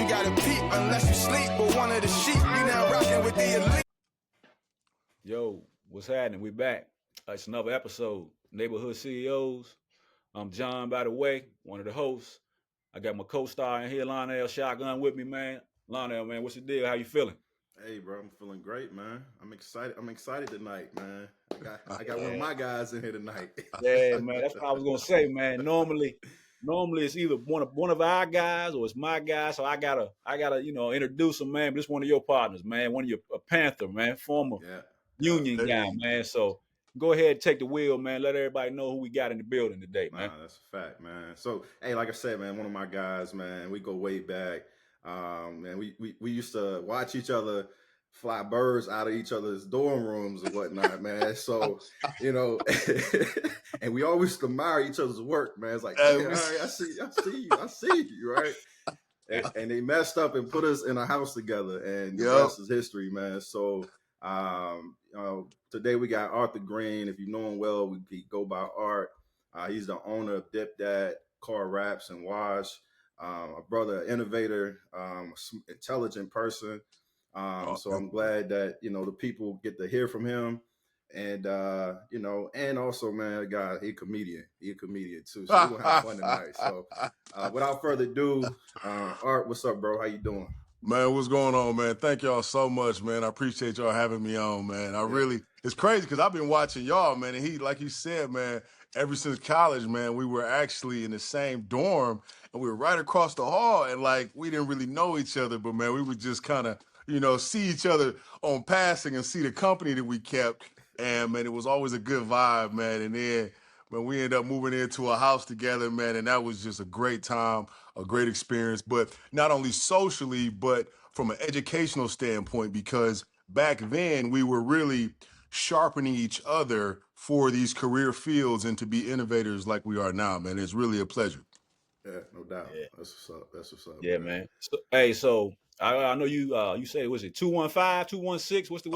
you gotta peep unless you sleep. But one of the sheep, you now rocking with the elite. Yo, what's happening? We back. It's another episode. Neighborhood CEOs. I'm John, by the way, one of the hosts. I got my co-star in here, Lionel Shotgun, with me, man. Lionel, man, what's the deal? How you feeling? Hey, bro, I'm feeling great, man. I'm excited. I'm excited tonight, man. I got one of my guys in here tonight. Yeah, man. That's what I was gonna say, man. Normally it's either one of our guys or it's my guy. So I gotta introduce him, man. But it's one of your partners, man. One of your a Panther, man, former Union guy, man. So go ahead and take the wheel, man. Let everybody know who we got in the building today, man. Nah, that's a fact, man. So, hey, like I said, man, one of my guys, man. We go way back. Man, we used to watch each other fly birds out of each other's dorm rooms and whatnot, man. So, and we always admire each other's work, man. It's like, hey, I see you, right? And they messed up and put us in a house together, and the rest is history, man. So, today we got Arthur Green. If you know him well, we go by Art. He's the owner of Dip Dat Car Wraps and Wash. A brother, innovator, intelligent person. So I'm glad that, the people get to hear from him. And, and also, man, he a comedian. He a comedian, too. So we're going to have fun tonight. So without further ado, Art, what's up, bro? How you doing? Man, what's going on, man? Thank y'all so much, man. I appreciate y'all having me on, man. It's crazy because I've been watching y'all, man. And like you said, man, ever since college, man, we were actually in the same dorm and we were right across the hall. And we didn't really know each other, but man, we would just kind of, see each other on passing and see the company that we kept. And man, it was always a good vibe, man. And then when we ended up moving into a house together, man, and that was just a great time, a great experience, but not only socially, but from an educational standpoint, because back then we were really sharpening each other for these career fields and to be innovators like we are now, man. It's really a pleasure. Yeah, no doubt. Yeah. That's what's up. Yeah, man. So I know you said, was it 215, 216? What's the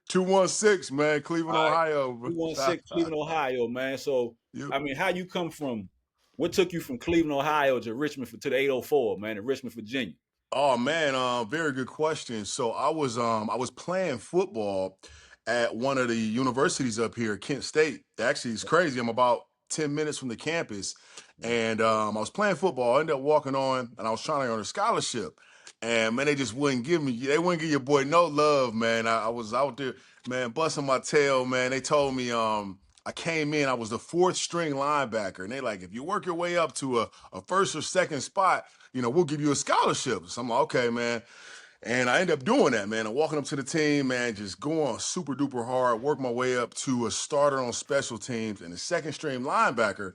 216, man, Cleveland, Ohio. 216, Cleveland, Ohio, man. So I mean, how you come from? What took you from Cleveland, Ohio to Richmond to the 804, man, in Richmond, Virginia? Oh man, very good question. So I was playing football at one of the universities up here, Kent State. Actually, it's crazy. I'm about 10 minutes from the campus. And I was playing football. I ended up walking on, and I was trying to earn a scholarship. And, man, they just wouldn't give your boy no love, man. I was out there, man, busting my tail, man. They told me I came in, I was the fourth string linebacker. And they like, if you work your way up to a first or second spot, we'll give you a scholarship. So I'm like, okay, man. And I ended up doing that, man. And walking up to the team, man, just going super duper hard, work my way up to a starter on special teams and a second string linebacker.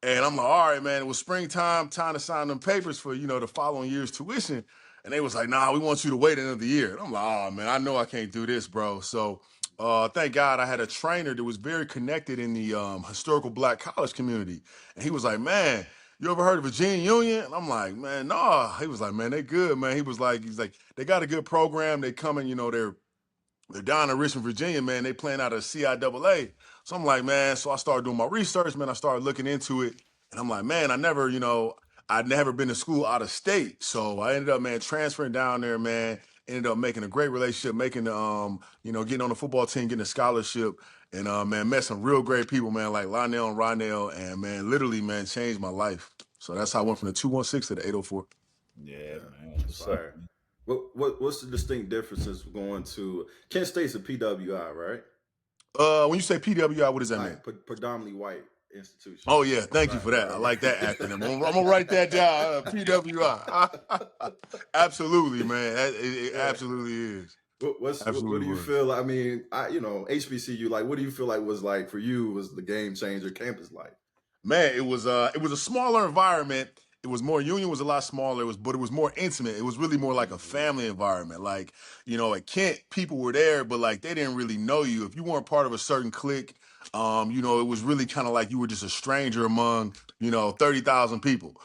And I'm like, all right, man, it was springtime, time to sign them papers for, the following year's tuition. And they was like, nah, we want you to wait another year. And I'm like, oh, man, I know I can't do this, bro. So thank God I had a trainer that was very connected in the historical Black college community. And he was like, man, you ever heard of Virginia Union? And I'm like, man, no. He was like, man, they good, man. He's like, they got a good program. They coming, they're down in Richmond, Virginia, man. They playing out of CIAA. So I'm like, man, so I started doing my research, man. I started looking into it. And I'm like, man, I'd never been to school out of state. So I ended up, man, transferring down there, man. Ended up making a great relationship, getting on the football team, getting a scholarship. And, man, met some real great people, man, like Lionel and Ronell. And, man, literally, man, changed my life. So that's how I went from the 216 to the 804. Yeah, man. Fire. What's the distinct differences going to Kent State's a PWI, right? When you say PWI, what does that mean? Predominantly white institution. Oh yeah, thank you for that. I like that acronym. I'm gonna write that down. PWI. Absolutely, man. It absolutely is. What do you feel? I mean, HBCU. Like, what do you feel like was like for you? Was the game changer campus like? Man, it was a smaller environment. It was more, Union was a lot smaller, but it was more intimate. It was really more like a family environment. Like, at Kent, people were there, but they didn't really know you. If you weren't part of a certain clique, it was really kind of like you were just a stranger among, 30,000 people.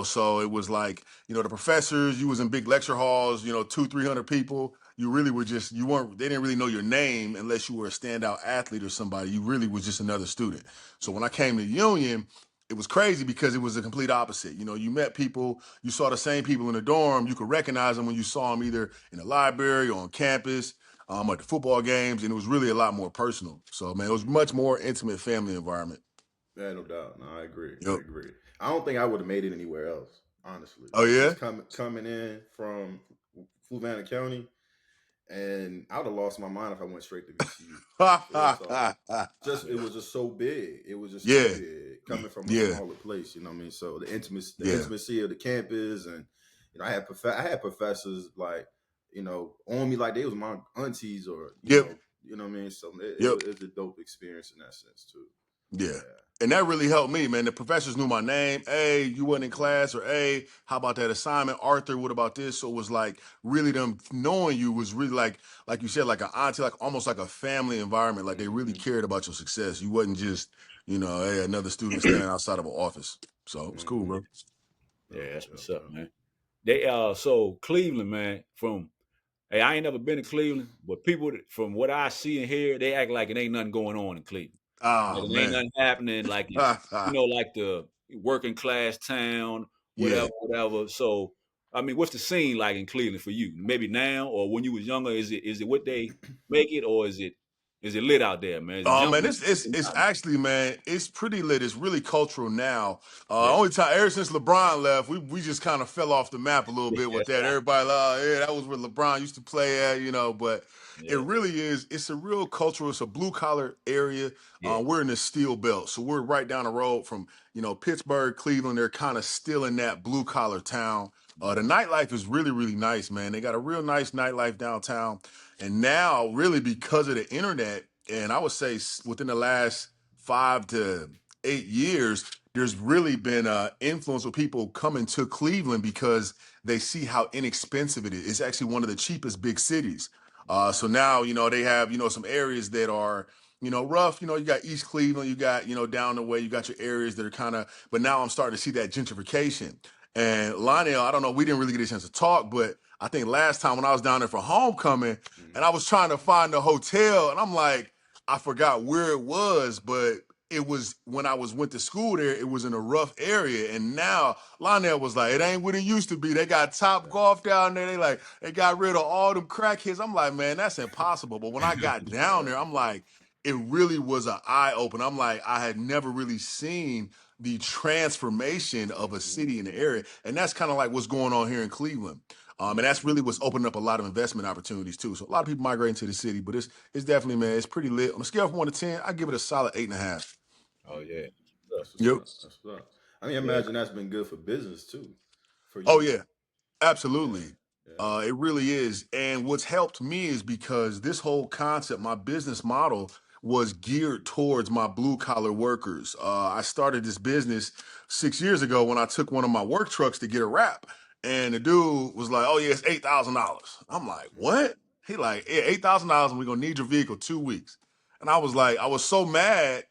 So it was like, the professors, you was in big lecture halls, 200-300 people. You really were they didn't really know your name unless you were a standout athlete or somebody. You really was just another student. So when I came to Union, it was crazy because it was the complete opposite. You know, you met people, you saw the same people in the dorm, you could recognize them when you saw them either in the library or on campus, at the football games, and it was really a lot more personal. So, man, it was much more intimate family environment. Yeah, no doubt. No, I agree. I Yep. agree. I don't think I would have made it anywhere else, honestly. Oh yeah. Just coming in from Fluvanna County, and I would have lost my mind if I went straight to VCU. Just it was just so big. It was just Yeah. too big coming from a Yeah. smaller place. You know what I mean? So the Yeah. intimacy of the campus, and I had professors like on me like they was my aunties or Yep. you know what I mean. So Yep. it was a dope experience in that sense too. Yeah. And that really helped me, man. The professors knew my name. Hey, you wasn't in class, or hey, how about that assignment? Arthur, what about this? So it was like really them knowing you was really like you said, like an auntie, like almost like a family environment. Like they really cared about your success. You wasn't just, hey, another student standing outside of an office. So it was cool, bro. Yeah, that's what's up, man. They so Cleveland, man, hey, I ain't never been to Cleveland, but people from what I see and hear, they act like it ain't nothing going on in Cleveland. Like Oh it ain't man. nothing happening. Like it's like the working class town, Yeah. whatever. So I mean, what's the scene like in Cleveland for you? Maybe now or when you was younger, is it what they make it or is it lit out there, man? Is it Oh man, jumping? it's actually, man, it's pretty lit. It's really cultural now. Yeah. Only time ever since LeBron left, we just kind of fell off the map a little bit with that. Everybody like, oh yeah, that was where LeBron used to play at, but it really is. It's a real cultural. It's a blue collar area. We're in the Steel Belt, so we're right down the road from Pittsburgh, Cleveland. They're kind of still in that blue collar town. The nightlife is really, really nice, man. They got a real nice nightlife downtown. And now, really, because of the internet, and I would say within the last 5 to 8 years, there's really been influence with people coming to Cleveland because they see how inexpensive it is. It's actually one of the cheapest big cities. So now, they have, some areas that are, rough. You got East Cleveland, you got, down the way, you got your areas that are kind of, but now I'm starting to see that gentrification. And Lionel, I don't know, we didn't really get a chance to talk, but I think last time when I was down there for homecoming and I was trying to find a hotel and I'm like, I forgot where it was, but it was when I went to school there, it was in a rough area. And now Lionel was like, it ain't what it used to be. They got Top Golf down there. They got rid of all them crackheads. I'm like, man, that's impossible. But when I got down there, I'm like, it really was an eye opener. I'm like, I had never really seen the transformation of a city in the area. And that's kind of like what's going on here in Cleveland. And that's really what's opening up a lot of investment opportunities too. So a lot of people migrating to the city, but it's definitely, man, it's pretty lit. On a scale from 1 to 10, I give it a solid 8.5. Oh yeah. That's what's Yep. up. That's what's up. I mean, imagine that's been good for business too, for you. Oh yeah, absolutely. Yeah. It really is. And what's helped me is because this whole concept, my business model was geared towards my blue collar workers. I started this business 6 years ago when I took one of my work trucks to get a wrap. And the dude was like, oh yeah, it's $8,000. I'm like, what? He like, yeah, $8,000 and we're gonna need your vehicle 2 weeks. And I was like, I was so mad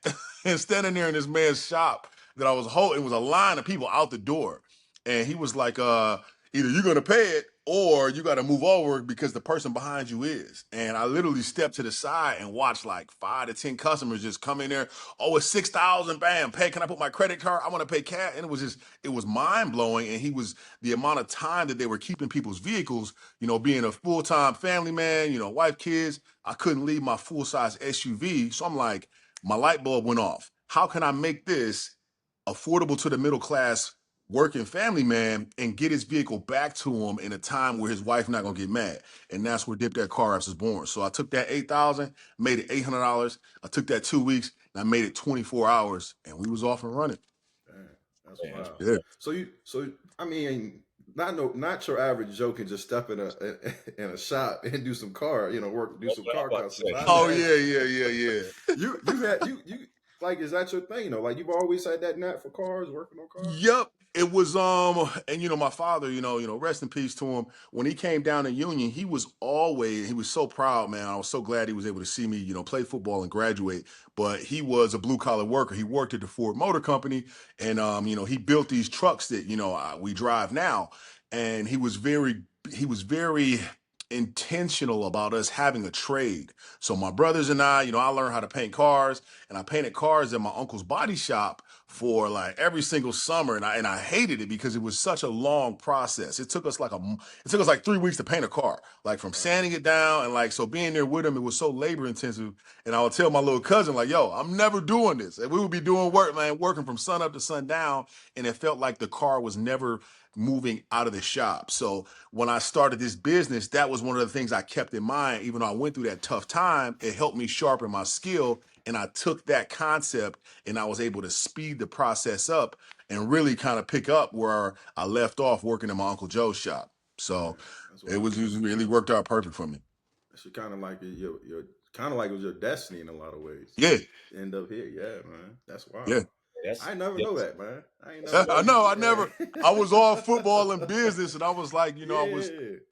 and standing there in this man's shop that I was holding, it was a line of people out the door. And he was like, either you're gonna pay it or you gotta move over because the person behind you is. And I literally stepped to the side and watched like 5 to 10 customers just come in there. Oh, it's 6,000, bam, pay. Can I put my credit card? I want to pay cash. And it was mind blowing. And the amount of time that they were keeping people's vehicles, being a full-time family man, wife, kids, I couldn't leave my full-size SUV. So I'm like, my light bulb went off. How can I make this affordable to the middle class working family man and get his vehicle back to him in a time where his wife not gonna get mad? And that's where Dip Dat Car Wraps was born. So I took that $8,000, made it $800. I took that 2 weeks and I made it 24 hours and we was off and running. Damn, that's wild. Yeah. So I mean, not your average Joe can just step in a shop and do some car, work, do some car custom. Oh yeah. You like, is that your thing? Like you've always had that knack for cars, working on cars. Yep. It was and my father, rest in peace to him. When he came down to Union, he was so proud, man. I was so glad he was able to see me, play football and graduate. But he was a blue collar worker. He worked at the Ford Motor Company, and he built these trucks that we drive now. And he was very intentional about us having a trade. So my brothers and I, I learned how to paint cars, and I painted cars at my uncle's body shop for like every single summer, and I hated it because it was such a long process. It took us like 3 weeks to paint a car, like from sanding it down, and like so being there with him, it was so labor intensive. And I would tell my little cousin like, "Yo, I'm never doing this." And we would be doing work, man, working from sun up to sundown, and it felt like the car was never moving out of the shop. So when I started this business, that was one of the things I kept in mind. Even though I went through that tough time, it helped me sharpen my skill. And I took that concept and I was able to speed the process up and really kind of pick up where I left off working in my Uncle Joe's shop. So That's it wild. was really worked out perfect for me. It's kind of like your kind of like it was your destiny in a lot of ways. Yeah, End up here, yeah, man. That's wild. yeah. That's I never know that's that, man. I ain't never know. I know. Yeah. I was all football and business, and I was like, Yeah.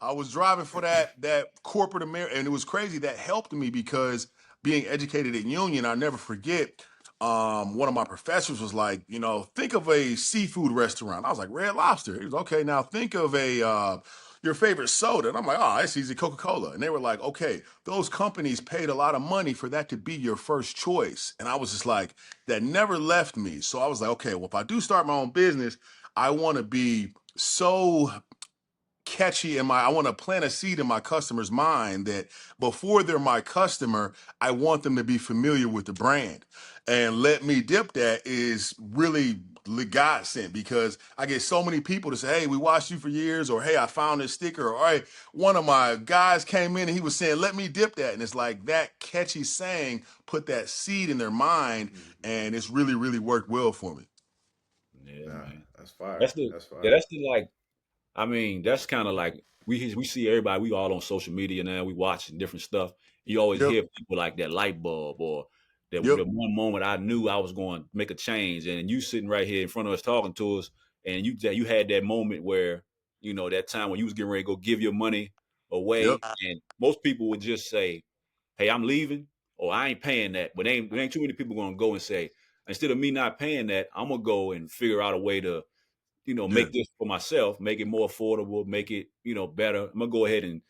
I was driving for that corporate America, and it was crazy. That helped me because being educated at Union, I never forget. One of my professors was like, think of a seafood restaurant. I was like, Red Lobster. He was okay. Now think of your favorite soda, and I'm like, oh, that's easy, Coca-Cola. And they were like, okay, those companies paid a lot of money for that to be your first choice, and I was just like, that never left me. So I was like, okay, well, if I do start my own business, I want to be so catchy I want to plant a seed in my customer's mind that before they're my customer, I want them to be familiar with the brand. And Let Me Dip That is really godsend because I get so many people to say, hey, we watched you for years, or hey, I found this sticker, or hey, one of my guys came in and he was saying, let me dip that. And it's like that catchy saying put that seed in their mind, and it's really worked well for me. yeah, Nah, man. that's fire. That's the That's yeah, fire. that's the like. I mean, that's kind of like we see everybody. We all on social media now. We watching different stuff. You always Yep, hear people like that light bulb or that yep, the one moment I knew I was going to make a change, and you sitting right here in front of us talking to us, and you had that moment where that time when you was getting ready to go give your money yep, away, and most people would just say, "Hey, I'm leaving," or "I ain't paying that." But ain't too many people gonna go and say, instead of me not paying that, I'm gonna go and figure out a way to yeah, make this for myself, make it more affordable, make it, better. I'm gonna go ahead and,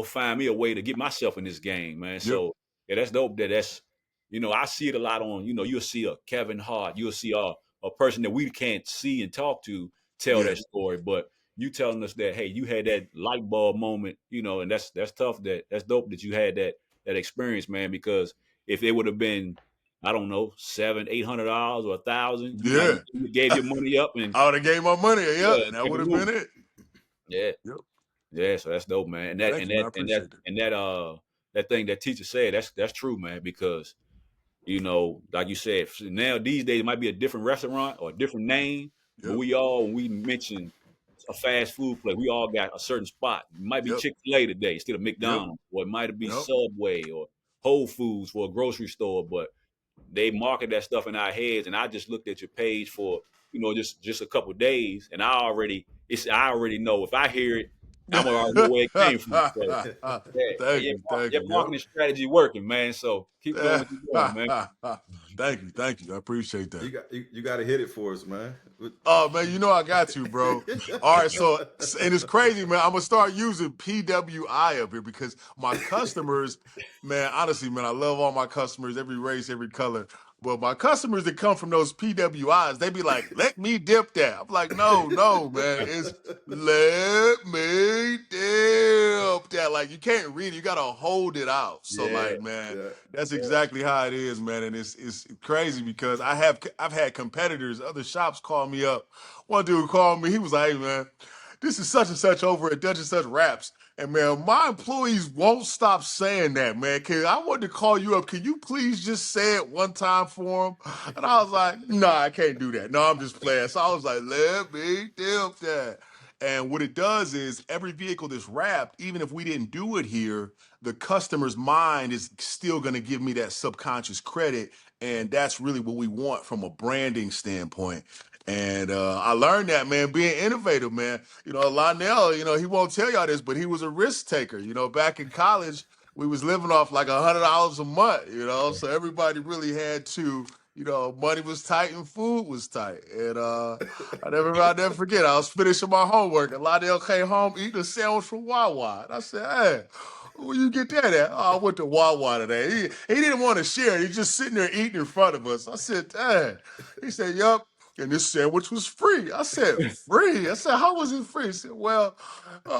find me a way to get myself in this game, man. yep, So yeah, that's dope. I see it a lot on, you'll see a Kevin Hart, you'll see a person that we can't see and talk to tell yeah, that story, but you telling us that, hey, you had that light bulb moment, and that's tough. That's dope that you had that experience, man. Because if it would have been, I don't know, $700-800 or 1,000, you might yeah. you gave your money up and I would have gave my money. Yeah, yeah, and that kept would it have been moving. it. Yeah, Yep. yeah. So that's dope, man. And that Thank and you, man. that I and that appreciate it. and that that thing that teacher said, that's true, man. Because like you said, now these days it might be a different restaurant or a different name, but Yep. when we mention a fast food place, we all got a certain spot. It might be Yep. Chick-fil-A today instead of Yep. McDonald's, or it might be Yep. Subway or Whole Foods for a grocery store, but they market that stuff in our heads. And I just looked at your page for just a couple of days, and I already know if I hear it, I'm gonna already know where it came from. So yeah, Thank you. Thank your you. Yep. marketing strategy working, man. So keep doing what you're doing, man. Thank you. Thank you. I appreciate You that. got you got to hit it for us, man. Oh man, I got you, bro. All right, so and it's crazy, man. I'm gonna start using PWI up here because my customers, man, honestly, man, I love all my customers, every race, every color. But my customers that come from those PWIs, they be like, "Let me dip that." I'm like, "No, no, man, it's let me dip that." Like you can't read it, you gotta hold it out. So Yeah, like, man, Yeah. that's exactly how it is, man. And it's crazy because I've had competitors, other shops call me up. One dude called me, he was like, hey man, this is such and such over at Dutch and Such Wraps. And man, my employees won't stop saying that, man. I wanted to call you up. Can you please just say it one time for them? And I was like, nah, I can't do that. No, I'm just playing. So I was like, let me dip that. And what it does is every vehicle that's wrapped, even if we didn't do it here, the customer's mind is still going to give me that subconscious credit. And that's really what we want from a branding standpoint. And I learned that, man, being innovative, man. Lionel, he won't tell y'all this, but he was a risk taker. Back in college, we was living off like $100 a month, so everybody really had to, money was tight and food was tight. And I'll never forget. I was finishing my homework and Lionel came home eating a sandwich from Wawa. And I said, hey, where you get that at? Oh, I went to Wawa today. He didn't want to share. He's just sitting there eating in front of us. I said, Dad. He said, yup. And this sandwich was free. I said, free? I said, how was it free? He said, well,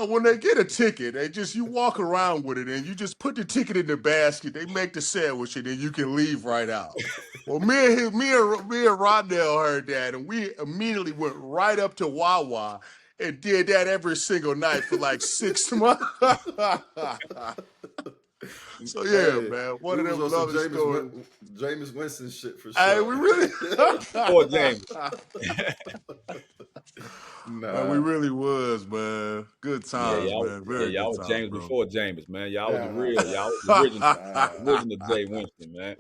when they get a ticket, you walk around with it and you just put the ticket in the basket. They make the sandwich and then you can leave right out. Well, me and Rondell heard that and we immediately went right up to Wawa and did that every single night for like 6 months. So yeah, Hey, man, one we of was them on some lovely stories. Jameis Winston shit for Hey, sure. we really, Poor James. man, we Nah, really was, man. Good times, man. Very Y'all good was times, James bro. before James, man. Y'all was the nah, real. Y'all was the original, nah. original Jay Winston, man.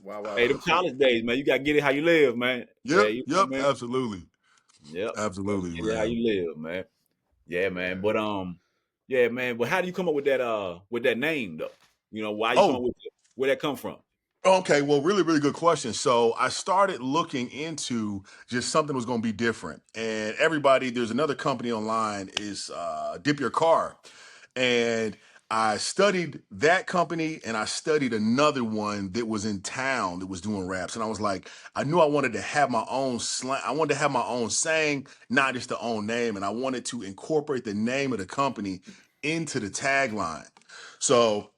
Wow, Hey, them college days, man. You gotta get it how you live, man. Yeah, you know Yep, what I mean? absolutely, Yep. Gotta absolutely, get it how man. you live, man. Yeah, man. yeah. But yeah, man. But how do you come up with that name though? Why you come up Oh, with it? Where that come from? okay, well, really, really good question. So I started looking into just something was going to be different, and there's another company online is Dip Your Car, and I studied that company and I studied another one that was in town that was doing raps, and I was like, I knew I wanted to have my own slang. I wanted to have my own saying, not just the own name, and I wanted to incorporate the name of the company into the tagline. So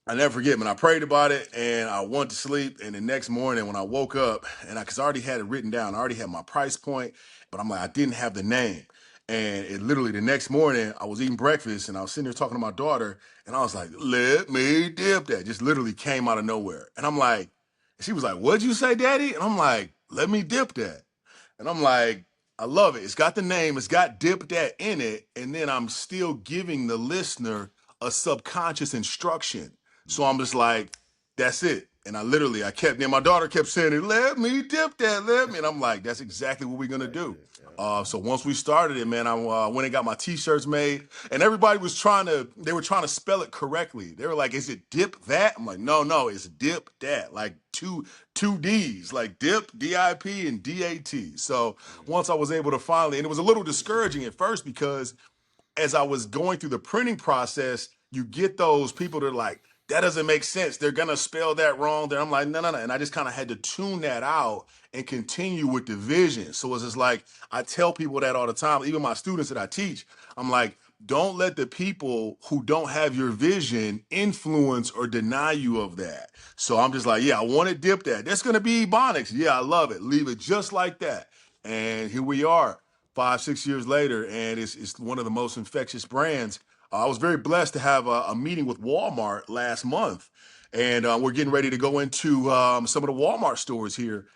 I never forget, man. I prayed about it and I went to sleep. And the next morning when I woke up, because I already had it written down, I already had my price point, but I'm like, I didn't have the name. And it literally the next morning, I was eating breakfast and I was sitting there talking to my daughter, and I was like, let me dip that. Just literally came out of nowhere. And I'm like, she was like, what'd you say, Daddy? And I'm like, let me dip that. And I'm like, I love it. It's got the name, it's got Dip Dat in it, and then I'm still giving the listener a subconscious instruction. So I'm just like, that's it. And I kept, then my daughter kept saying it, let me dip that, let me. And I'm like, that's exactly what we're gonna Exactly. do. Yeah. So once we started it, man, I went and got my t-shirts made, and everybody they were trying to spell it correctly. They were like, is it Dip That? I'm like, no, it's Dip Dat, like two D's, like Dip, D-I-P, and D-A-T. So once I was able to finally, and it was a little discouraging at first because as I was going through the printing process, you get those people that are like, that doesn't make sense. They're gonna spell that wrong. Then I'm like, no. And I just kind of had to tune that out and continue with the vision. So it's just like I tell people that all the time, even my students that I teach, I'm like, don't let the people who don't have your vision influence or deny you of that. So I'm just like, yeah, I want to dip that. That's gonna be Ebonics. Yeah, I love it. Leave it just like that. And here we are 5, 6 years later, and it's one of the most infectious brands. I was very blessed to have a meeting with Walmart last month, and we're getting ready to go into some of the Walmart stores here.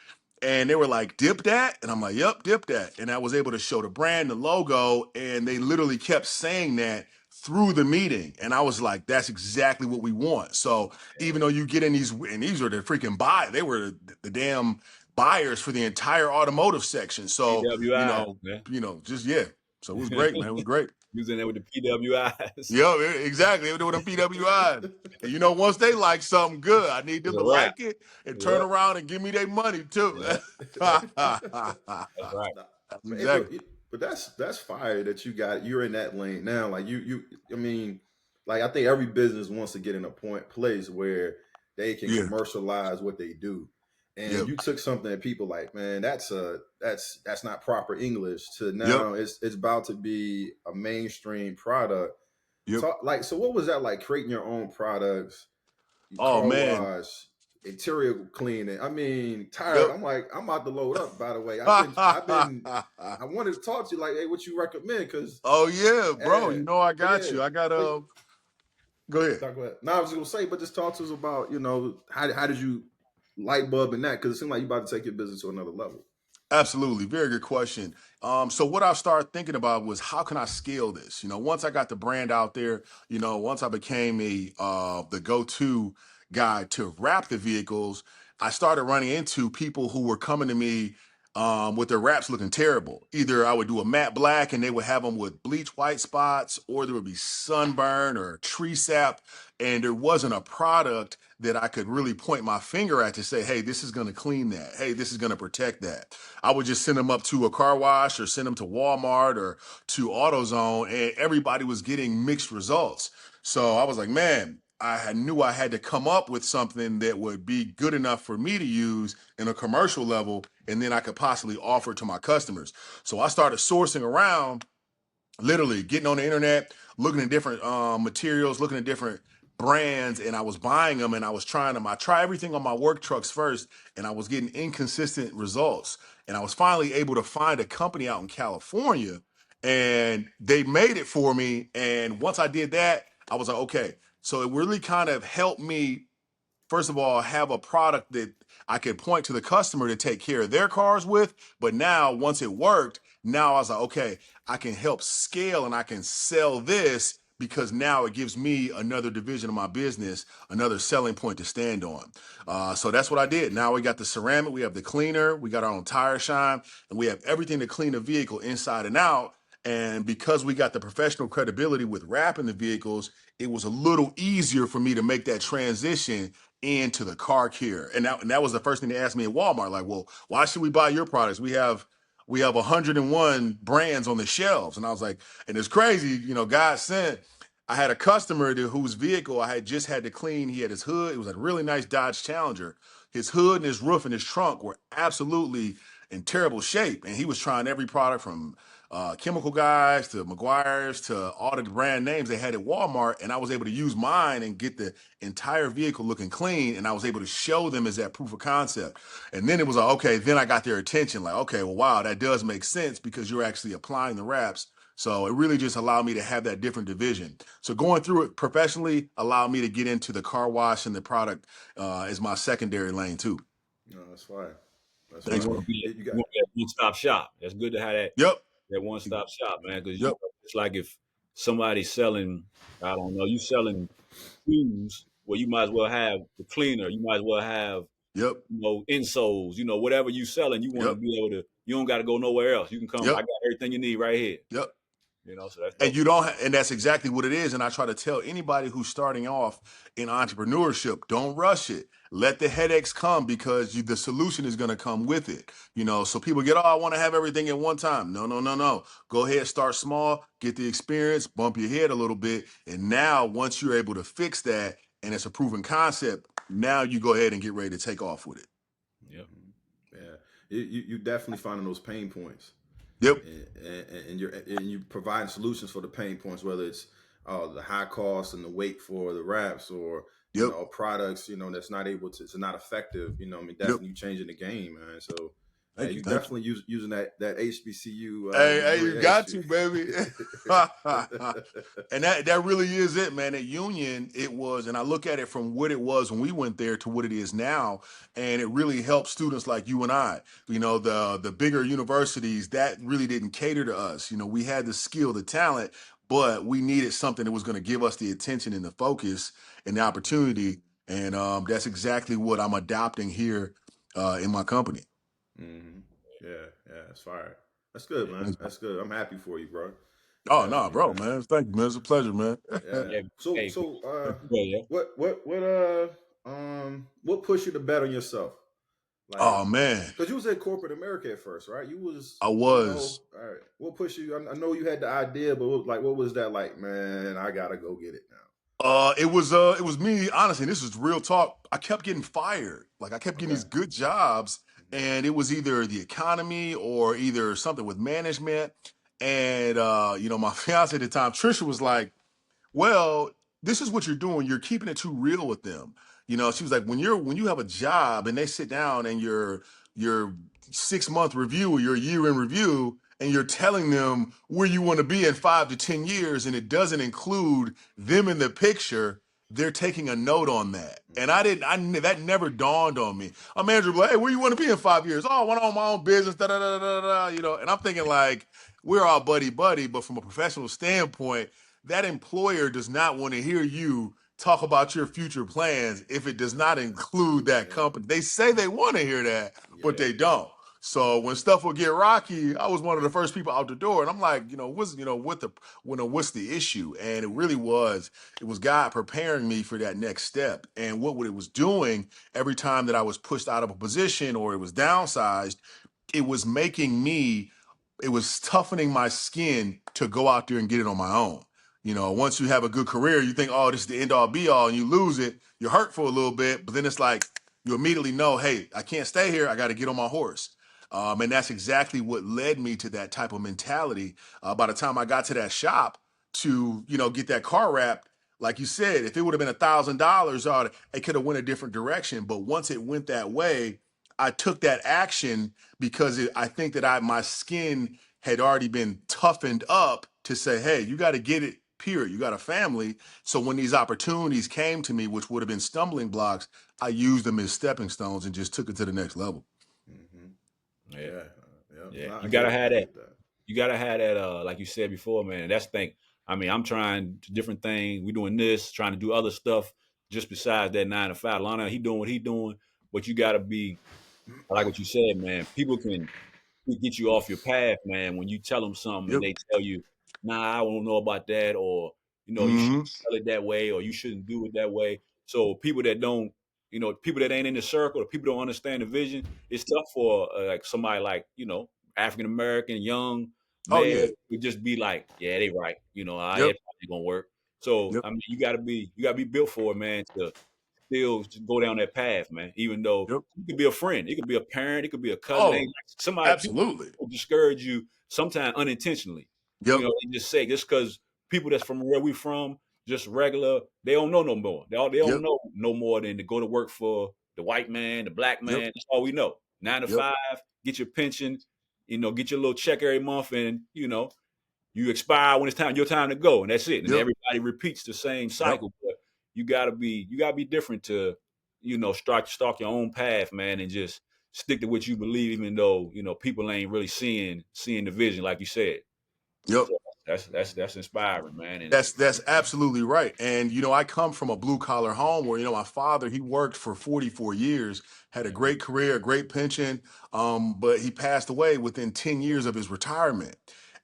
And they were like, Dip that? And I'm like, yep, Dip that. And I was able to show the brand, the logo, and they literally kept saying that through the meeting. And I was like, that's exactly what we want. So even though you get in these, and these are the freaking they were the damn buyers for the entire automotive section. So, PWIs, man. just yeah. So it was great, man. It was great. You was in there with the PWIs. Yeah, exactly. They were doing them PWIs. And once they like something good, I need them It's to a wrap. like it and turn Yep. around and give me their money too. Yep. That's right. Nah, man, Exactly. but that's fire that you're in that lane now. Like I mean, like I think every business wants to get in a place where they can Yeah. commercialize what they do. And Yep. you took something that people like, man, that's not proper English to Yep. now it's about to be a mainstream product. Yep. So what was that like creating your own products, Oh car man. wash, interior cleaning? I mean, tired. Yep. I'm like, I'm about to load up, by the way. I wanted to talk to you like, hey, what you recommend? Because Oh yeah, bro. yeah, I but got yeah, you. I got but go ahead. talk about. No, I was gonna say, but just talk to us about, how did you light bulb in that? Because it seemed like you about to take your business to another level. Absolutely. Very good question. So what I started thinking about was how can I scale this? Once I got the brand out there, once I became the go-to guy to wrap the vehicles, I started running into people who were coming to me with their wraps looking terrible. Either I would do a matte black and they would have them with bleach white spots, or there would be sunburn or tree sap, and there wasn't a product that I could really point my finger at to say, hey, this is going to clean that. Hey, this is going to protect that. I would just send them up to a car wash or send them to Walmart or to AutoZone, and everybody was getting mixed results. So I was like, man, knew I had to come up with something that would be good enough for me to use in a commercial level, and then I could possibly offer it to my customers. So I started sourcing around, literally getting on the internet, looking at different materials, looking at different brands, and I was buying them and I was trying them. I try everything on my work trucks first, and I was getting inconsistent results. And I was finally able to find a company out in California, and they made it for me. And once I did that, I was like, okay. So it really kind of helped me, first of all, have a product that I could point to the customer to take care of their cars with. But now, once it worked, now I was like, okay, I can help scale and I can sell this, because now it gives me another division of my business, another selling point to stand on. So that's what I did. Now we got the ceramic, we have the cleaner, we got our own tire shine, and we have everything to clean a vehicle inside and out. And because we got the professional credibility with wrapping the vehicles, it was a little easier for me to make that transition into the car care. And that was the first thing they asked me at Walmart. Like, well, why should we buy your products? We have 101 brands on the shelves. And I was like, and it's crazy, God sent. I had a customer whose vehicle I had just had to clean. He had his hood. It was a really nice Dodge Challenger. His hood and his roof and his trunk were absolutely in terrible shape. And he was trying every product from Chemical Guys to Meguiar's to all the brand names they had at Walmart. And I was able to use mine and get the entire vehicle looking clean. And I was able to show them as that proof of concept. And then it was like, okay, then I got their attention. Like, okay, well, wow, that does make sense because you're actually applying the wraps. So it really just allowed me to have that different division. So going through it professionally allowed me to get into the car wash and the product as my secondary lane too. No, that's fine. That's You fine. want to be You got, that one-stop shop. That's good to have that Yep. one-stop shop, man. Because Yep. it's like if somebody's selling, I don't know, you selling shoes, well, you might as well have the cleaner. You might as well have, Yep. insoles. Whatever you selling, you want to Yep. be able to. You don't got to go nowhere else. You can come. Yep. I got everything you need right here. Yep. So that's And you don't, and that's exactly what it is. And I try to tell anybody who's starting off in entrepreneurship, don't rush it. Let the headaches come, because the solution is going to come with it. So people get, oh, I want to have everything at one time. No. Go ahead, start small, get the experience, bump your head a little bit. And now once you're able to fix that and it's a proven concept, now you go ahead and get ready to take off with it. Yep. Yeah. You definitely finding those pain points. Yep. And you providing solutions for the pain points, whether it's the high cost and the wait for the wraps, or products that's not able to, it's not effective. Definitely you changing the game, man. So you definitely using that HBCU. Hey, you got to, baby. And that really is it, man. At Union, it was, and I look at it from what it was when we went there to what it is now, and it really helps students like you and I. The bigger universities, that really didn't cater to us. We had the skill, the talent, but we needed something that was going to give us the attention and the focus and the opportunity. And that's exactly what I'm adopting here in my company. Mm-hmm. Yeah, that's fire. That's good, man. That's good. I'm happy for you, bro. Oh no, bro, man. Thank you, man. It's a pleasure, man. Yeah. What pushed you to bet on yourself? Oh man, because you was at corporate America at first, right? I was. All right. What pushed you? I know you had the idea, but what was that like? Man, I gotta go get it now. It was me. Honestly, this is real talk. I kept getting fired. Like I kept getting these good jobs, and it was either the economy or either something with management. And my fiance at the time, Trisha, was like, well, this is what you're doing. You're keeping it too real with them. She was like, when you have a job and they sit down and your 6-month review or your year in review, and you're telling them where you want to be in 5 to 10 years, and it doesn't include them in the picture, they're taking a note on that. And that never dawned on me. A manager was like, hey, where you want to be in 5 years? Oh, I want to own my own business, and I'm thinking like, we're all buddy, but from a professional standpoint, that employer does not want to hear you talk about your future plans if it does not include that company. They say they want to hear that, but they don't. So when stuff would get rocky, I was one of the first people out the door, and I'm like, what's the issue? And it was God preparing me for that next step. And what it was doing every time that I was pushed out of a position or it was downsized, it was it was toughening my skin to go out there and get it on my own. Once you have a good career, you think, oh, this is the end all be all, and you lose it, you're hurt for a little bit, but then it's like you immediately know, hey, I can't stay here. I got to get on my horse. And that's exactly what led me to that type of mentality. By the time I got to that shop to, get that car wrapped, like you said, if it would have been $1,000, it could have went a different direction. But once it went that way, I took that action because I think that my skin had already been toughened up to say, hey, you got to get it, period. You got a family. So when these opportunities came to me, which would have been stumbling blocks, I used them as stepping stones and just took it to the next level. Mm-hmm. Yeah. Yeah. You gotta have that. You gotta have that. Like you said before, man. That's the thing. I mean, I'm trying different things. We're doing this, trying to do other stuff just besides that 9 to 5. Lana, he doing what he doing, but you gotta be. I like what you said, man. People can get you off your path, man. When you tell them something and Yep. they tell you, "Nah, I don't know about that," or you shouldn't tell it that way, or you shouldn't do it that way. So people that don't, people that ain't in the circle, or people don't understand the vision, it's tough for like somebody like African American young Oh male yeah. to just be like, "Yeah, they right," it Yep. probably gonna work. So Yep. I mean, you gotta be built for it, man. To still to go down that path, man. Even though Yep. it could be a friend, it could be a parent, it could be a cousin. Oh, Somebody people absolutely. discourage you sometimes unintentionally. Yep. They just say just because people that's from where we from, just regular, they don't know no more. They don't Yep. know no more than to go to work for the white man, the black Yep. man. That's all we know. 9 to Yep. 5, get your pension, get your little check every month, and you expire when it's your time to go, and that's it. And Yep. everybody repeats the same Yep. cycle. But you gotta be different to, stalk your own path, man, and just stick to what you believe, even though people ain't really seeing the vision, like you said. Yep. So that's inspiring, man. And That's absolutely right. And I come from a blue collar home where my father, he worked for 44 years, had a great career, a great pension, but he passed away within 10 years of his retirement.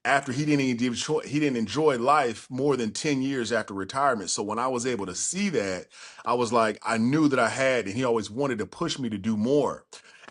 After he didn't enjoy life more than 10 years after retirement. So when I was able to see that, I was like, I knew that I had, and he always wanted to push me to do more.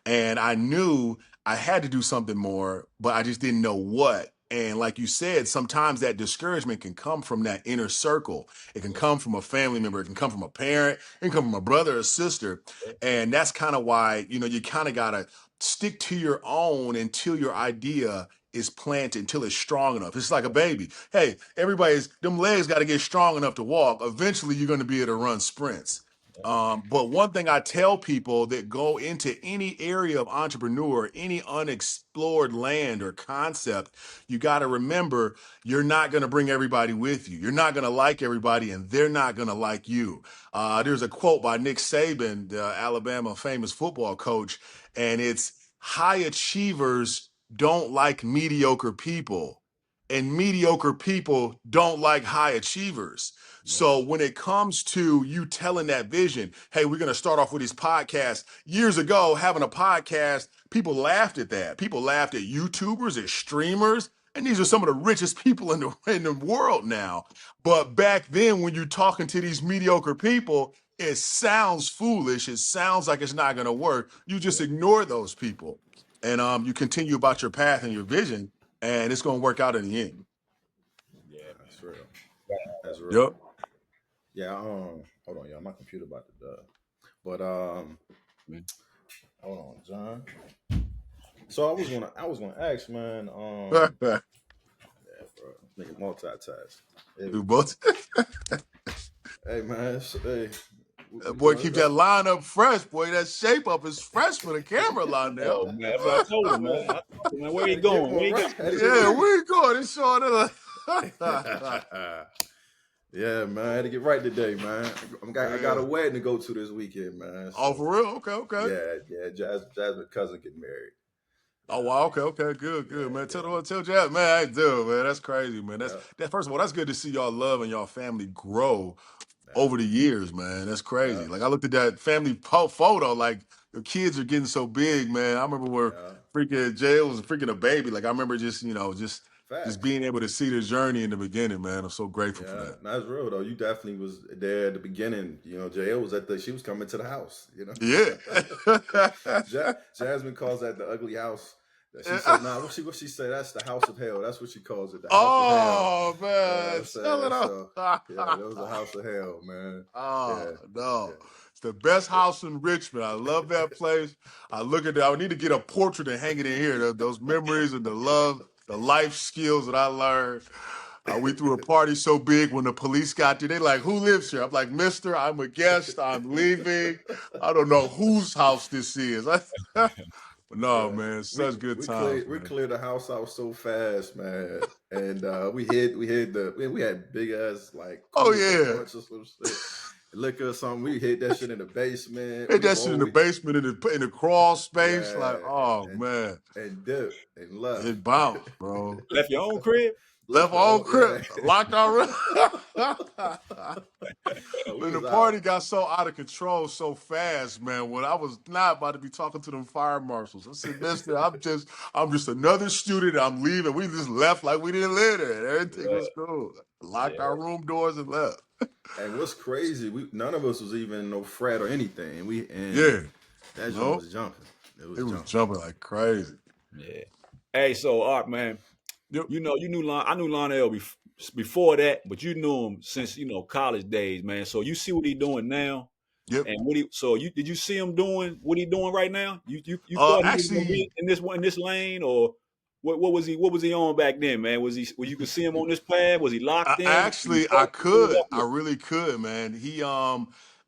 And I knew I had to do something more, but I just didn't know what. And like you said, sometimes that discouragement can come from that inner circle. It can come from a family member. It can come from a parent. It can come from a brother or sister. And that's kind of why, you kind of got to stick to your own until your idea is planted, until it's strong enough. It's like a baby. Hey, them legs got to get strong enough to walk. Eventually, you're going to be able to run sprints. But one thing I tell people that go into any area of entrepreneur, any unexplored land or concept, you got to remember you're not going to bring everybody with you. You're not going to like everybody, and they're not going to like you. There's a quote by Nick Saban, the Alabama famous football coach, and it's high achievers don't like mediocre people, and mediocre people don't like high achievers. So when it comes to you telling that vision, hey, we're going to start off with these podcasts. Years ago, having a podcast, people laughed at that. People laughed at YouTubers, at streamers, and these are some of the richest people in the world now. But back then, when you're talking to these mediocre people, it sounds foolish. It sounds like it's not going to work. You just ignore those people, and you continue about your path and your vision, and it's going to work out in the end. yeah, That's real. That's real. Yep. Yeah. Hold on, y'all. My computer about to die. But man. hold on, John. So I was gonna ask, man. Yeah, bro. Nigga multitask. Hey, Do both. hey man. Hey, That boy keep that line up fresh, boy. That shape up is fresh for the camera line now. Oh man, that's what I told him, man. Man, where Had you to get going? one Where you right. going? Had to get Yeah, right. where you going? It's showing it. Yeah, man. I had to get right today, man. I got a wedding to go to this weekend, man. Oh, for real? Okay. Yeah. Jasmine's cousin getting married. Oh, wow. Okay. Good, man. Tell Jazz, man, I do, man. That's crazy, man. Yeah. That first of all, that's good to see y'all love and y'all family grow. over the years, man. That's crazy. Yeah, Like I looked at that family photo, like the kids are getting so big, man. I remember where yeah. freaking Jay was freaking a baby. Like I remember just, just Facts. being able to see the journey in the beginning, man. I'm so grateful for Yeah, that. that's real though. You definitely was there at the beginning. JL was she was coming to the house. Yeah. Jasmine calls that the ugly house. She said, "Nah, what she said? That's the house of hell. That's what she calls it, the house of hell." Oh You know what man, I'm spell saying? it out. So yeah, that was the house of hell, man. Oh Yeah, no. yeah. It's the best house in Richmond. I love that place. I look at that. I need to get a portrait and hang it in here. Those memories and the love, the life skills that I learned. We threw a party so big when the police got there. They like, who lives here? I'm like, Mister, I'm a guest. I'm leaving. I don't know whose house this is. But no, Yeah, man, we such good we times, cleared we man. cleared the house out so fast, man. And we hid we had big ass like Oh cooler for yeah. punch or some shit, liquor or something. We hid that shit in the basement. Hit We that shit in the always basement in the crawl space. Like, yeah, oh and man, and dip and left. it bounced, bro. Left your own crib? Left Left our our own own crib, locked our room. we When the was party out. got so out of control so fast, man, when I was not about to be talking to them fire marshals, I said, Mister, I'm just another student. I'm leaving. We just left like we didn't live there. Everything Yeah, was cool. yeah, Locked our room doors and left. And what's crazy, we none of us was even no frat or anything. And Yeah. that joint No, was jumping. It it was was jumping. jumping like crazy. yeah. Hey, so Art, man, Yep. you knew I knew Lionel before that, but you knew him since college days, man. So you see what he doing now, Yep. and did you see him doing what he doing right now? You thought he was gonna Actually, be in this lane, or what was he on back then, man? Was you could see him on this path? Was he locked in? I could. Walk I with really could, man. He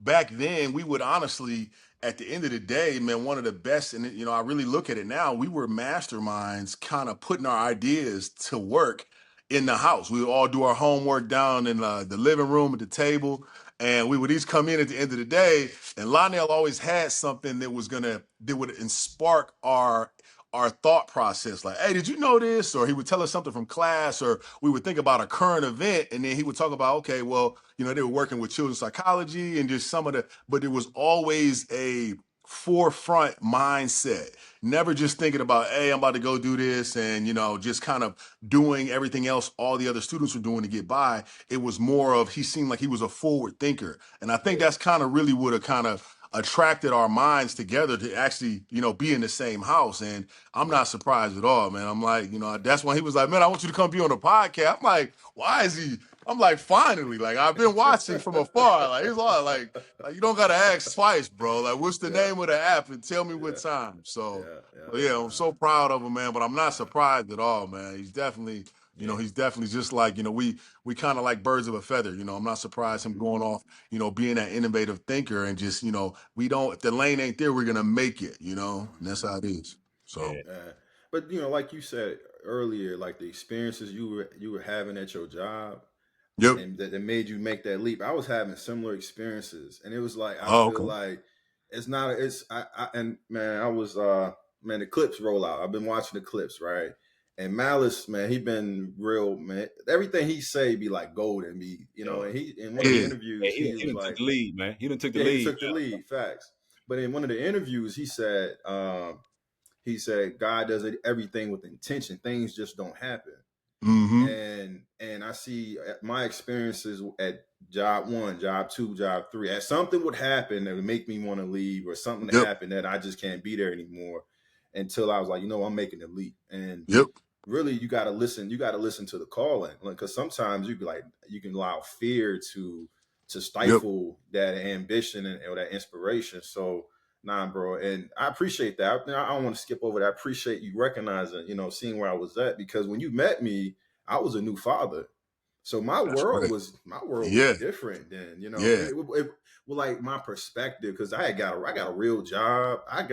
back then we would honestly at the end of the day, man, one of the best, and I really look at it now, we were masterminds kind of putting our ideas to work in the house. We would all do our homework down in the living room at the table, and we would each come in at the end of the day, and Lionel always had something that would spark our thought process. Like, hey, did you know this? Or he would tell us something from class, or we would think about a current event, and then he would talk about, okay, well, they were working with children's psychology and just but it was always a forefront mindset. Never just thinking about, hey, I'm about to go do this and, just kind of doing everything else all the other students were doing to get by. It was more of, he seemed like he was a forward thinker. And I think yeah, that's kind of really would have kind of attracted our minds together to actually, be in the same house. And I'm Yeah. not surprised at all, man. I'm like, that's when he was like, man, I want you to come be on the podcast. I'm like, why is he? I'm like, finally, like I've been watching from afar. Like he's all like you don't gotta ask twice, bro. Like, what's the Yeah. name of the app and tell me what Yeah. time? So, Yeah. Yeah. yeah, I'm so proud of him, man. But I'm not Nah. surprised at all, man. He's definitely, yeah, he's definitely just like, we kind of like birds of a feather. I'm not surprised him Mhm. going off, being that innovative thinker and just, we don't, if the lane ain't there, we're gonna make it, and that's Mhm. how it is. So, yeah, Yeah. But like you said earlier, like the experiences you were having at your job, yep. and that made you make that leap. I was having similar experiences, and it was like I Oh, feel okay. like it's not. It's I and man, I was man, the clips roll out. I've been watching the clips, right? And Malice, man, he been real, man. Everything he say be like gold in me, yo, And he in one of hey, the Yeah. interviews, he he was done took like, the lead, man. He done took the yeah, he lead. took the lead, facts. But in one of the interviews, he said God does everything with intention. Things just don't happen. Mm-hmm. And I see my experiences at job one, job two, job three. As something would happen that would make me want to leave, or something to Yep. happen that I just can't be there anymore, until I was like, I'm making the leap. And Yep. really, you got to listen. You got to listen to the calling, because sometimes you can allow fear to Yep. stifle that ambition or that inspiration. So, nah, bro, and I appreciate that. I don't want to skip over that. I appreciate you recognizing, seeing where I was at, because when you met me, I was a new father. So my That's world right. was Yeah. different then, Yeah. well, like my perspective, because I got a real job. I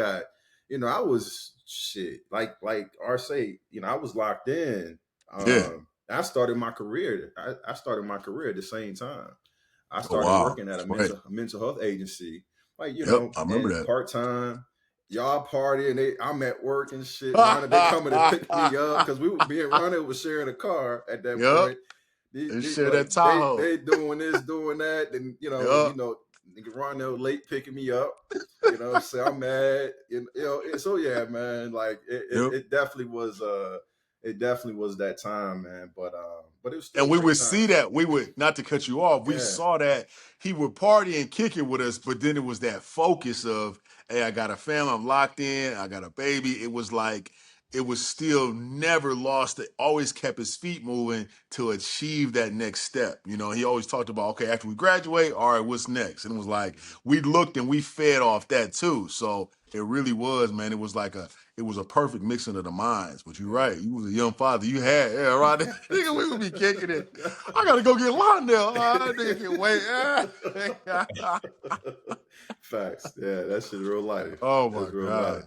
was shit like R say, I was locked in. Yeah. I started my career. I started my career at the same time. I Oh started wow. working at a That's right. mental health agency, like Yep. I remember and that. part time. Y'all party and I'm at work and shit. Ronda, they coming to pick me up because we were being Ronda was sharing a car at that Yep. point. And share that Tahoe. They doing this, doing that, and nigga Ronell late picking me up. So I'm mad. So yeah, man. Like it definitely was. It definitely was that time, man. But it was still. And we great would time. see that. We would, not to cut you off, we saw that he would party and kick it with us, but then it was that focus of, hey, I got a family, I'm locked in, I got a baby. It was like, it was still never lost. It always kept his feet moving to achieve that next step. He always talked about, okay, after we graduate, all right, what's next? And it was like, we looked and we fed off that too. So it really was, man. It was like it was a perfect mixing of the minds. But you're right. You was a young father. You had, right? Nigga, we would be kicking it. I got to go get Londell. Nigga can wait. Facts. Yeah, that shit real life. Oh, That's my real God. life.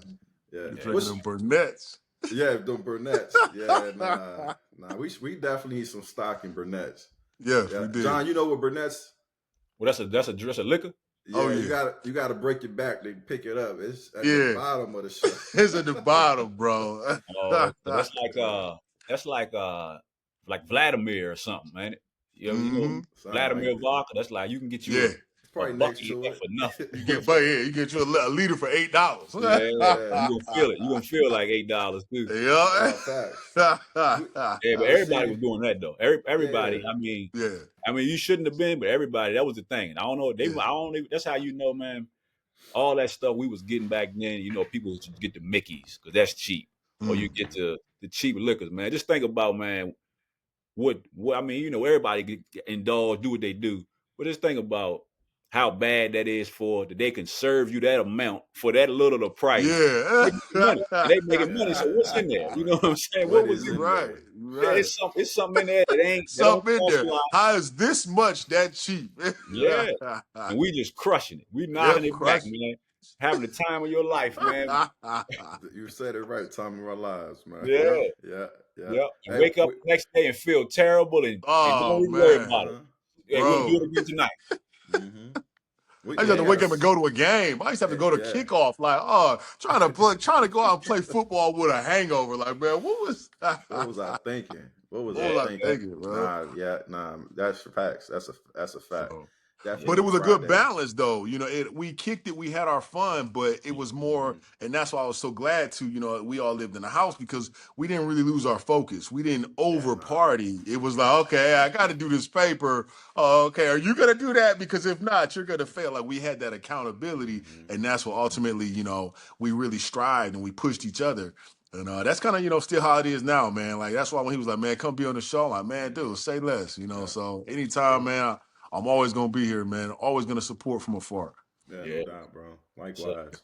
Yeah. You drinking them Burnett's. Yeah, them Burnett's. Yeah, nah. We definitely need some stock in Burnett's. Yes, we did. John, you know what Burnett's? Well, that's a liquor. Yeah, you gotta break your back to pick it up. It's at the bottom of the shit. It's at the bottom, bro. That's like Vladimir or something, man. You know Vladimir vodka. That's like you can get you it's probably a next bucket to it for nothing. You get you a liter for $8. Yeah, you gonna feel it. You gonna feel like $8 too. Yeah, but everybody was doing that though. Everybody. I mean, you shouldn't have been, but everybody. That was the thing. I don't know. That's how you know, man. All that stuff we was getting back then. People would get the Mickeys because that's cheap, or you get the cheap liquors, man. Just think about, man. What I mean, everybody indulge, do what they do, but just think about how bad that is that they can serve you that amount for that little the price. Yeah, they making money. So what's in there? You know what I'm saying? What was in right? Yeah, it's something in there that ain't something in there. How is this much that cheap? Yeah, and we just crushing it. We knocking it back, man. Having the time of your life, man. You said it right. Time of our lives, man. Yeah. And wake up the next day and feel terrible and don't even worry about it. Yeah, we'll do it again tonight. I used to have to wake up and go to a game. I used to have to go to kickoff, like, trying to go out and play football with a hangover. Like, man, what was I thinking? What was I thinking? Nah, that's facts. That's a fact. But it was a good balance, though. We kicked it. We had our fun, but it was more, and that's why I was so glad to, we all lived in a house because we didn't really lose our focus. We didn't over party. It was like, okay, I got to do this paper. Okay, are you going to do that? Because if not, you're going to fail. Like, we had that accountability, and that's what ultimately, we really strived and we pushed each other. And that's kind of, still how it is now, man. Like, that's why when he was like, man, come be on the show, I'm like, man, dude, say less, So anytime, man, I'm always going to be here, man. Always going to support from afar. Yeah, no doubt, bro. Likewise.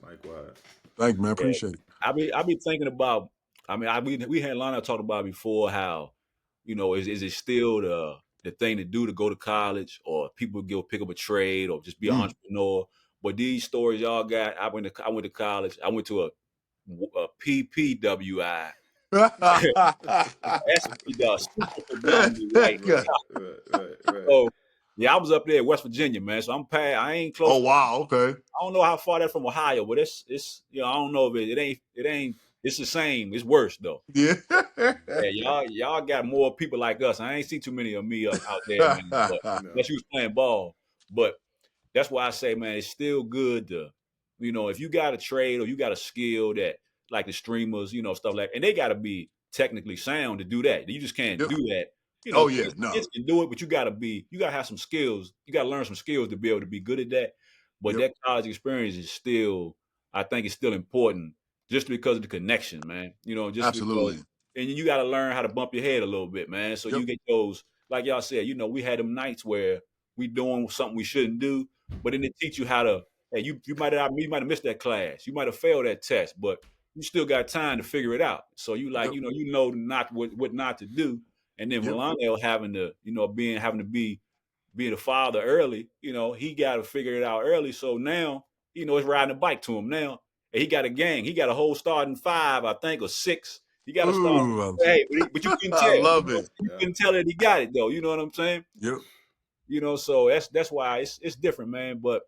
Thank you, man. Appreciate it. I be thinking about, we had Lana talked about before how, is it still the thing to do to go to college, or people pick up a trade or just be an entrepreneur? But these stories y'all got, I went to college. I went to a PPWI. That's So yeah, I was up there in West Virginia, man. So I ain't close. Oh wow, okay. I don't know how far that's from Ohio, but it's I don't know if it ain't. It's the same. It's worse though. Yeah. Y'all got more people like us. I ain't see too many of me out there, man. But unless you was playing ball. But that's why I say, man, it's still good to, if you got a trade or you got a skill that, like the streamers, stuff like, and they got to be technically sound to do that. You just can't do that. Kids can do it, but you gotta have some skills. You gotta learn some skills to be able to be good at that. But that college experience is still, I think it's still important just because of the connection, man. Absolutely. Because, and you gotta learn how to bump your head a little bit, man. So you get those, like y'all said, we had them nights where we doing something we shouldn't do, but then they teach you how to, hey, you might have missed that class. You might have failed that test, but you still got time to figure it out. So you know not what not to do. And then Volano having to be a father early, he got to figure it out early. So now, it's riding a bike to him now. And he got a gang. He got a whole starting 5, I think, or 6. He got to start. Hey, but you can tell. I love it. You can tell that he got it though. You know what I'm saying? Yep. So that's why it's different, man. But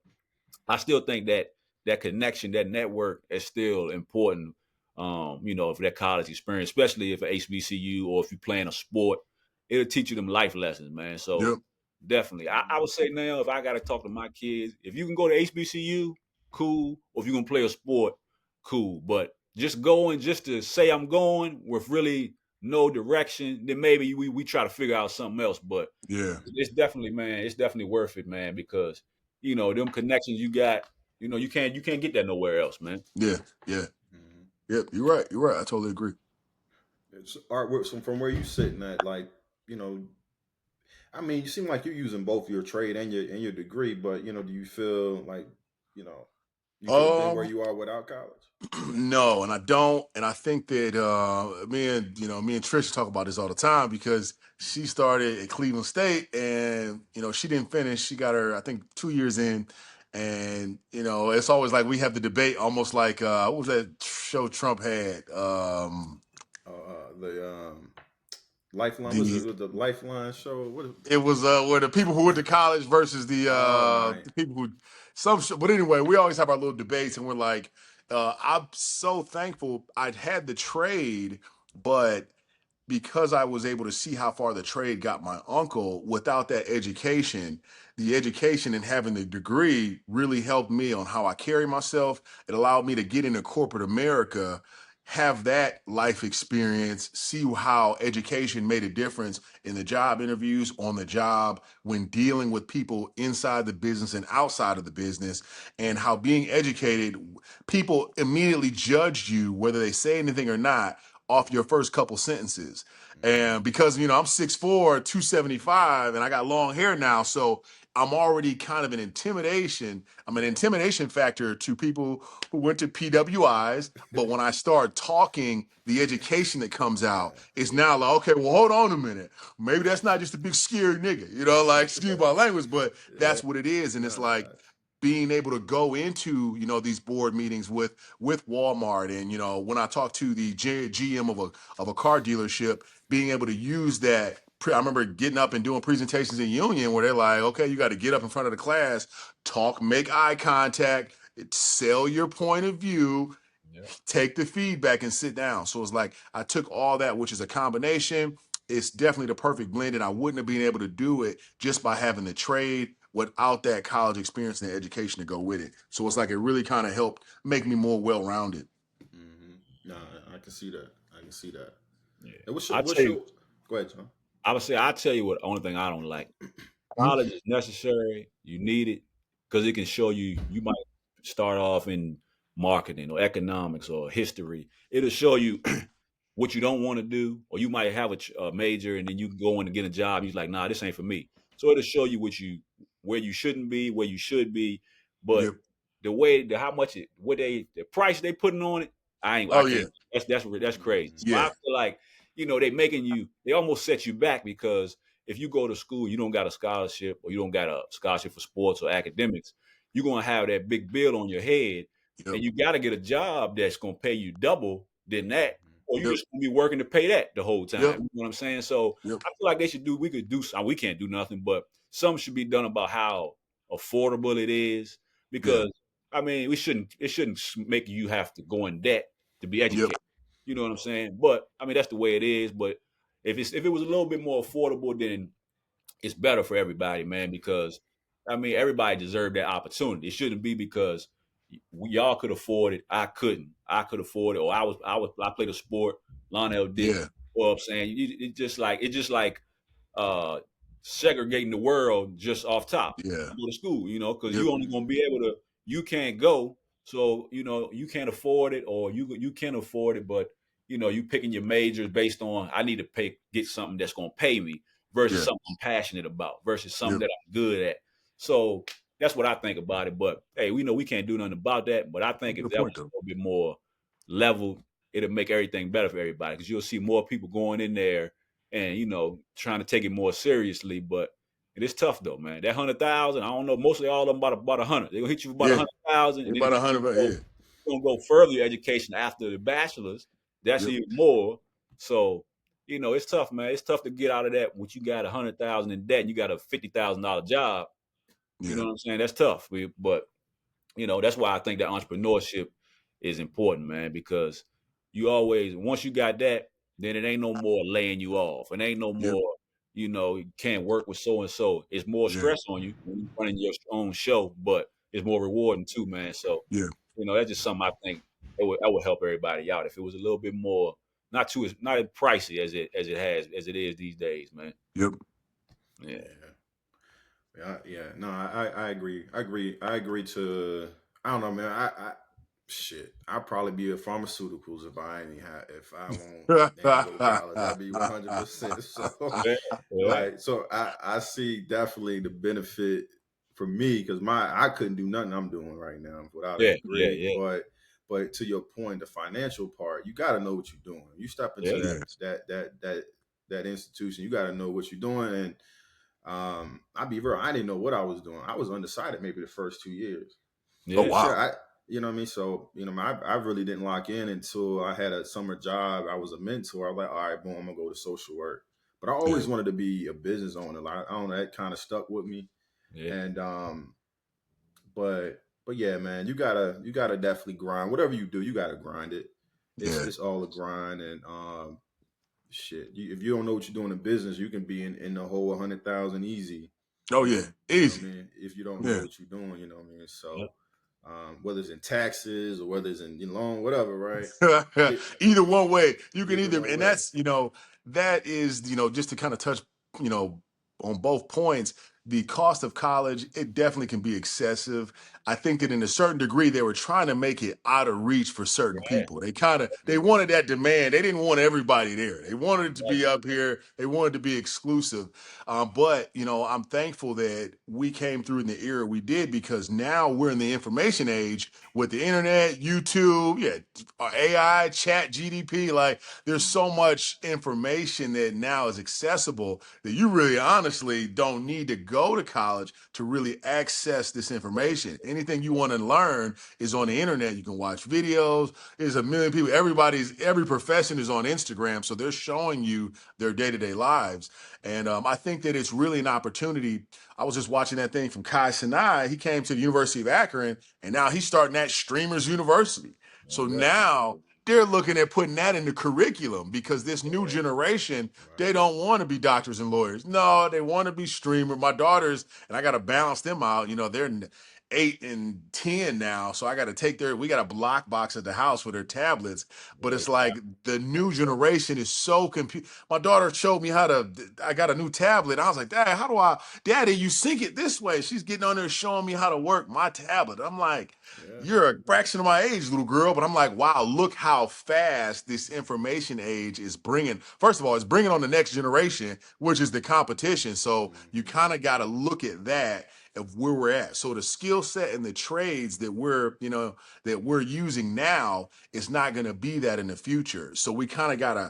I still think that connection, that network is still important. For that college experience, especially if an HBCU or if you're playing a sport, it'll teach you them life lessons, man. So Yep. definitely, I would say now, if I got to talk to my kids, if you can go to HBCU, cool. Or if you can play a sport, cool. But just going just to say I'm going with really no direction, then maybe we try to figure out something else. But Yeah. it's definitely, man, it's definitely worth it, man, because them connections you got, you can't get that nowhere else, man. Yeah. Yeah. Mhm. Yep. You're right. You're right. I totally agree. It's art from where you sitting at, like, I mean, you seem like you're using both your trade and your degree, but do you feel like, you know, you could have been where Um, you are without college? no, and I don't, and I think that me and Trish talk about this all the time because she started at Cleveland State, and she didn't finish. She got her, I think, 2 years in, and it's always like we have the debate, almost like what was that show Trump had? The Lifeline The was the Lifeline show. What? It was where the people who went to college versus the Oh, right. the people who but anyway, we always have our little debates, and we're like, I'm so thankful I'd had the trade, but because I was able to see how far the trade got my uncle without that education, the education and having the degree really helped me on how I carry myself. It allowed me to get into corporate America, have that life experience, see how education made a difference in the job interviews, on the job, when dealing with people inside the business and outside of the business, and how being educated, people immediately judged you, whether they say anything or not, off your first couple sentences. And because, I'm 6'4", 275, and I got long hair now, so I'm already kind of I'm an intimidation factor to people who went to PWIs. But when I start talking, the education that comes out is now like, okay, well, hold on a minute. Maybe that's not just a big scary nigga, like, excuse my language, but that's what it is. And it's like, being able to go into these board meetings with Walmart, and when I talk to the GM of a car dealership, being able to use that. I remember getting up and doing presentations in Union where they're like, okay, you got to get up in front of the class, talk, make eye contact, sell your point of view, take the feedback, and sit down. So it's like I took all that, which is a combination. It's definitely the perfect blend, and I wouldn't have been able to do it just by having the trade without that college experience and the education to go with it. So it's like it really kind of helped make me more well-rounded. No, I can see that. I can see that. Yeah. And what's I your go ahead, John. I would say I tell you what. Only thing I don't like. College is necessary. You need it because it can show you. You might start off in marketing or economics or history. It'll show you what you don't want to do, or you might have a major and then you go in and get a job. You're like, nah, this ain't for me. So it'll show you where you shouldn't be, where you should be. But Yep. how much the price they putting on it, I Oh can't. yeah. That's crazy. So I Yeah. feel like they almost set you back because if you go to school, you don't got a scholarship or you don't got a scholarship for sports or academics, you're gonna have that big bill on your head, Yep. and you got to get a job that's gonna pay you double than that, or you Yep. just gonna be working to pay that the whole time. Yep. You know what I'm saying? So Yep. I feel like we could do. We can't do nothing, but something should be done about how affordable it is because I mean, it shouldn't make you have to go in debt to be educated. Yep. You know what I'm saying? But I mean, that's the way it is. But if it was a little bit more affordable, then it's better for everybody, man. Because I mean, everybody deserved that opportunity. It shouldn't be because y'all could afford it, I couldn't. I could afford it, or I played a sport, Lionel didn't. Yeah. You know what I'm saying? It's just like uh, segregating the world just off top. Yeah. You go to school, because Yep. you only gonna be able to. You can't go, so you can't afford it, or you can afford it, but you picking your majors based on I need to get something that's gonna pay me versus Yeah. something I'm passionate about versus something Yep. that I'm good at. So that's what I think about it. But hey, we know we can't do nothing about that. But I think if Good that was point a though. little bit more leveled, it'll make everything better for everybody because you'll see more people going in there and trying to take it more seriously. But it is tough though, man. That 100,000, I don't know. Mostly all of them about 100. They're gonna hit you for about Yeah. 100,000, and then About if 100. you're Yeah. gonna go further your education after the bachelor's, that's Yep. even more. So it's tough, man. It's tough to get out of that when you got 100,000 in debt and you got a $50,000 job. You know Yeah. what I'm saying? That's tough. But that's why I think that entrepreneurship is important, man, because you always once you got that, then it ain't no more laying you off. It ain't no Yep. more you can't work with so and so. It's more Yeah. stress on you when you're running your own show, but it's more rewarding too, man. So Yeah. that's just something I think that would help everybody out if it was a little bit more not as pricey as it is these days, man. Yep. Yeah. Yeah. No, I agree. I agree to. I don't know, man. Shit. I'd probably be a pharmaceuticals if I won't damn go to college. I'd be 100%. So, Yeah. Yeah. like, so I see definitely the benefit for me because I couldn't do nothing I'm doing right now without a Yeah. degree. Yeah. But to your point, the financial part, you got to know what you're doing. You step into Yeah. Yeah. that institution, you got to know what you're doing. And I'll be real, I didn't know what I was doing. I was undecided maybe the first 2 years. Oh Yeah. Sure, wow. you know what I mean? So, I really didn't lock in until I had a summer job. I was a mentor. I was like, all right, boom, I'm gonna go to social work. But I Yeah. always wanted to be a business owner. Like, I don't know, that kind of stuck with me. Yeah. And but yeah, man, you gotta definitely grind. Whatever you do, you gotta grind it. It's Yeah. it's all a grind. And shit, if you don't know what you're doing in business, you can be in the whole 100,000 easy. Oh yeah. You know what I Easy. mean? If you don't know Yeah. what you're doing, you know what I mean? Yeah. So whether it's in taxes or whether it's in loan, whatever, right? It, Either one way, you can either either, one and way. that's that is just to kind of touch you know on both points. The cost of college, it definitely can be excessive. I think that in a certain degree, they were trying to make it out of reach for certain people. They wanted that demand. They didn't want everybody there. They wanted it to be up here. They wanted to be exclusive. But I'm thankful that we came through in the era we did because now we're in the information age with the internet, YouTube, AI, Chat, GDP. Like there's so much information that now is accessible that you really honestly don't need to go to college to really access this information. Anything you want to learn is on the internet. You can watch videos. There's a million people. Every profession is on Instagram, so they're showing you their day-to-day lives. And I think that it's really an opportunity. I was just watching that thing from Kai Sinai. He came to the University of Akron, and now he's starting that Streamers University. So Yep. now they're looking at putting that in the curriculum because this new Yeah. generation, they Right. don't want to be doctors and lawyers. No, they want to be streamer. My daughters, and I got to balance them out. They're 8 and 10 now, so we got a block box at the house for their tablets. But Right. it's like the new generation is so my daughter showed me I got a new tablet. I was like, Daddy, you sync it this way. She's getting on there showing me how to work my tablet. I'm like, Yeah. you're a fraction of my age, little girl. But I'm like, wow, look how fast this information age is bringing. First of all, it's bringing on the next generation, which is the competition. So you Mhm. kind of got to look at that of where we're at. So the skill set and the trades that we're using now is not going to be that in the future. So we're kind of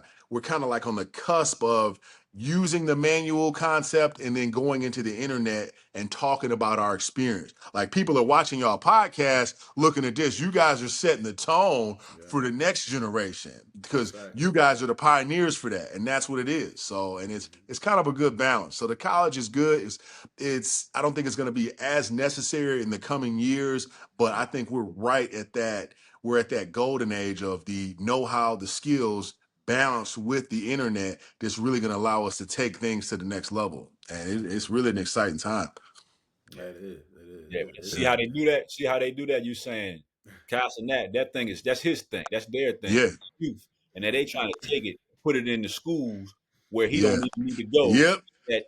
like on the cusp of using the manual concept and then going into the internet and talking about our experience. Like people are watching y'all podcast, looking at this. You guys are setting the tone Yeah. for the next generation because Facts. you guys are the pioneers for that, and that's what it is. So, and it's kind of a good balance. So the college is good. It's I don't think it's going to be as necessary in the coming years, but I think we're right at that. We're at that golden age of the know-how, the skills balanced with the internet that's really going to allow us to take things to the next level. And it's really an exciting time. Yeah, it is. It is. Yeah, but see Yeah. how they do that. See how they do that. You saying Castle that thing that's his thing. That's their thing. Yeah. Youth, and then they trying to take it, put it in the schools where he Yeah. don't even need to go Yep.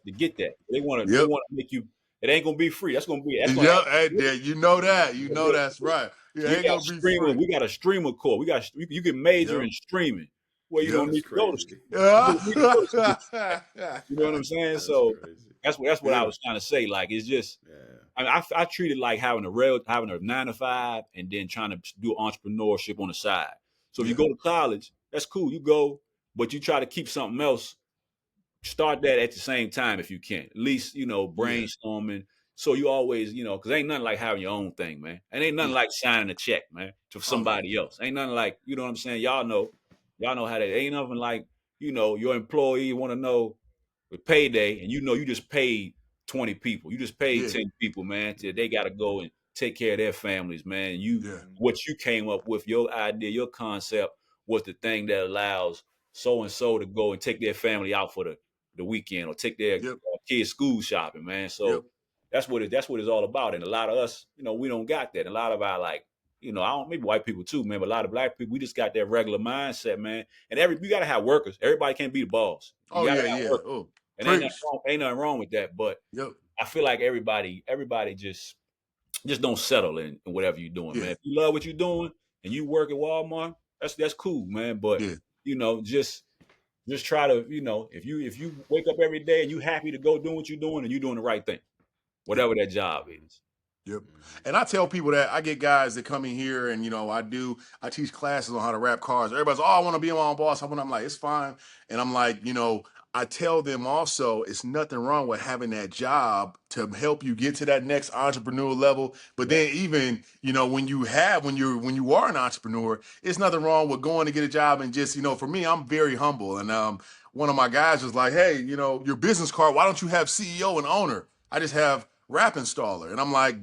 to get that. They want Yep. to make you. It ain't gonna be free. That's gonna Yep. have Hey, yeah, you know that. You know that's right. Yeah, we ain't got gonna be free. We got a streamer core. You can major Yep. in streaming where you Yep. don't That's need to go to crazy. school. You Yeah. don't need to go to school. You know what I'm saying? That's So crazy. that's what I Yeah. was trying to say. Like it's just Yeah. I treat it like having a 9 to 5 and then trying to do entrepreneurship on the side. So if you Yeah. go to college, that's cool. You go, but you try to keep something else. Start that at the same time if you can. At least, Yeah. brainstorming. So you always, because ain't nothing like having your own thing, man. And ain't nothing Yeah. like signing a check, man, to Oh yeah. somebody else. Ain't nothing like, you know what I'm saying? Y'all know how that ain't nothing like, your employee want to know with payday, and you just paid 20 people. You just paid Yeah. 10 people, man. They got to go and take care of their families, man. Yeah. What you came up with, your idea, your concept was the thing that allows so and so to go and take their family out for the the weekend or take their Yep. kids school shopping, man. So Yep. that's what it's all about. And a lot of us, we don't got that. A lot of our I don't, maybe white people too, man, but a lot of black people, we just got that regular mindset, man. And you got to have workers. Everybody can't be the boss. You Oh got to yeah, have yeah. workers. Oh, And preach. ain't nothing wrong with that. But Yep. I feel like everybody just don't settle in whatever you're doing, Yeah. man. If you love what you're doing and you work at Walmart, that's cool, man. But Yeah. just try to, if you wake up every day and you happy to go doing what you're doing and you're doing the right thing, whatever that job is. Yep. And I tell people that I get guys that come in here and, I teach classes on how to wrap cars. Everybody's, I want to be my own boss. I'm like, it's fine. And I'm like, I tell them also, it's nothing wrong with having that job to help you get to that next entrepreneur level. But then even, when you are an entrepreneur, it's nothing wrong with going to get a job and just, for me, I'm very humble. And one of my guys was like, hey, your business card, why don't you have CEO and owner? I just have wrap installer. And I'm like,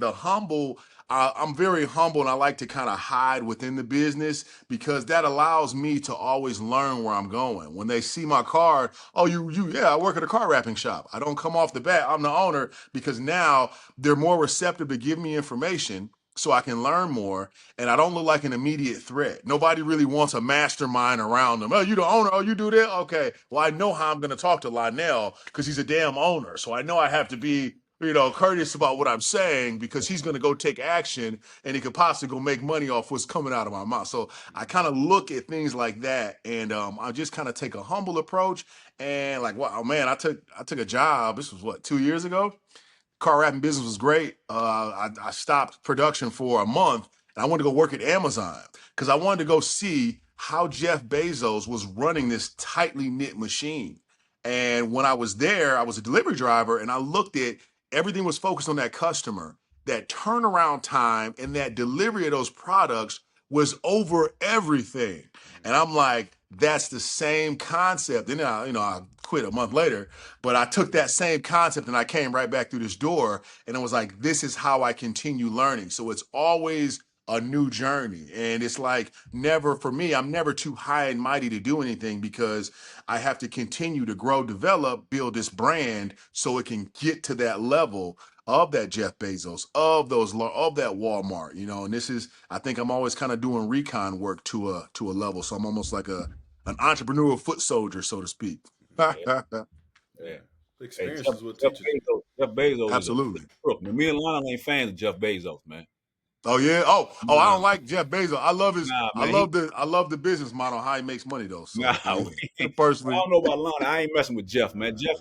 I'm very humble and I like to kind of hide within the business because that allows me to always learn where I'm going. When they see my card, oh, I work at a car wrapping shop. I don't come off the bat, I'm the owner, because now they're more receptive to give me information so I can learn more, and I don't look like an immediate threat. Nobody really wants a mastermind around them. Oh, you the owner? Oh, you do that? Okay. Well, I know how I'm going to talk to Lionel because he's a damn owner. So I know I have to be courteous about what I'm saying because he's going to go take action and he could possibly go make money off what's coming out of my mouth. So I kind of look at things like that, and I just kind of take a humble approach. And like, wow, man, I took a job. This was 2 years ago. Car wrapping business was great. I stopped production for a month, and I wanted to go work at Amazon because I wanted to go see how Jeff Bezos was running this tightly knit machine. And when I was there, I was a delivery driver, and I looked at everything was focused on that customer. That turnaround time and that delivery of those products was over everything. And I'm like, that's the same concept. And I quit a month later, but I took that same concept and I came right back through this door, and it was like, this is how I continue learning. So it's always a new journey. And it's like for me, I'm never too high and mighty to do anything because I have to continue to grow, develop, build this brand so it can get to that level of that Jeff Bezos, of that Walmart, and this is, I think I'm always kind of doing recon work to a level. So I'm almost like an entrepreneurial foot soldier, so to speak. Yeah. Experience Jeff, is what Jeff teaches. Jeff Bezos Absolutely. is a crook. Me and Lionel ain't fans of Jeff Bezos, man. Oh yeah. Oh, I don't like Jeff Bezos. I love Nah, man, I love the business model, how he makes money though. So nah, yeah. I Personally. don't know about Lionel. I ain't messing with Jeff, man. Jeff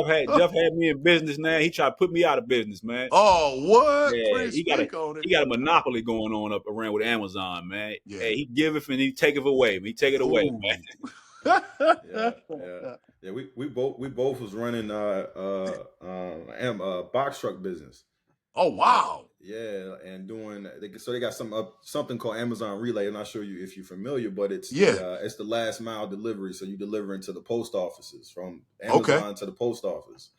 had me in business now. He tried to put me out of business, man. Oh, what? Yeah, Please speak on it. he got a monopoly going on up around with Amazon, man. Yeah. Hey, he giveth and he taketh away. He take it away, Ooh. man. Yeah. We both was running box truck business. Oh wow. Yeah, and they got something called Amazon Relay. I'm not sure if you're familiar, but it's it's the last mile delivery. So you deliver into the post offices from Amazon to the post office.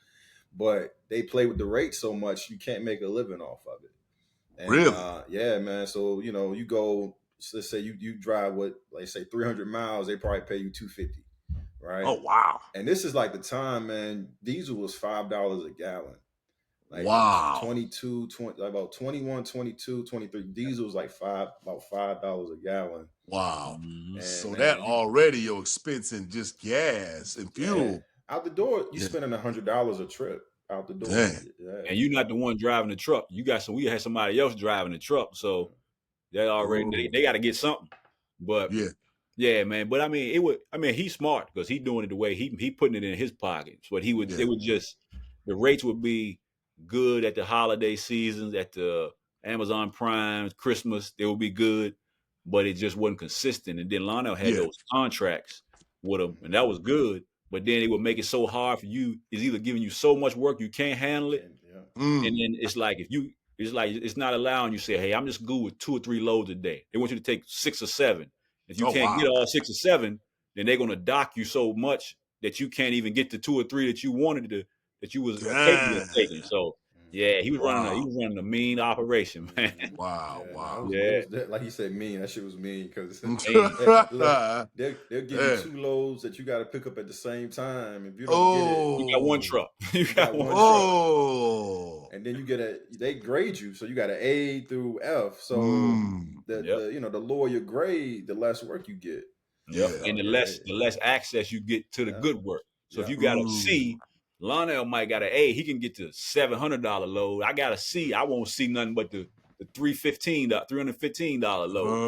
But they play with the rate so much you can't make a living off of it. And, really? Yeah, man. So you go. Let's say you drive 300 miles. They probably pay you $250, right? Oh wow. And this is like the time, man. Diesel was $5 a gallon. Wow. 20, about 21, 22, 23. Diesel was about $5 a gallon. Wow. And, so man, that already your expense in just gas and fuel. Yeah. Out the door, you spending $100 a trip out the door. Yeah. And you're not the one driving the truck. We had somebody else driving the truck. So they already they got to get something. But yeah, man. But I mean, he's smart because he's doing it the way he putting it in his pocket. But it would just, the rates would be good at the holiday seasons, at the Amazon Prime, Christmas, they would be good, but it just wasn't consistent. And then Lionel had those contracts with them, and that was good. But then it would make it so hard for you. It's either giving you so much work you can't handle it, and then it's like it's not allowing you to say, hey, I'm just good with 2 or 3 loads a day. They want you to take 6 or 7. If you can't get all 6 or 7, then they're gonna dock you so much that you can't even get the 2 or 3 that you wanted to, that you was capable of taking. So Yeah, he was Wow. running a mean operation, man. Wow. Yeah, Wow. it Yeah, was like he said, mean. That shit was mean because mean. look, they'll give you Yeah. 2 loads that you got to pick up at the same time. If you don't get it, You got one Oh. truck. You you got got one one truck. truck, Oh. and then you get they grade you, so you got an A through F. So Mm. Yep. the lower your grade, the less work you get. Yep. Yeah. And So the less access you get to the yeah, good work. So if yeah, you got a Ooh. C, Lionel might got an A. He can get to $700 load. I got a C. I won't see nothing but the $315 load.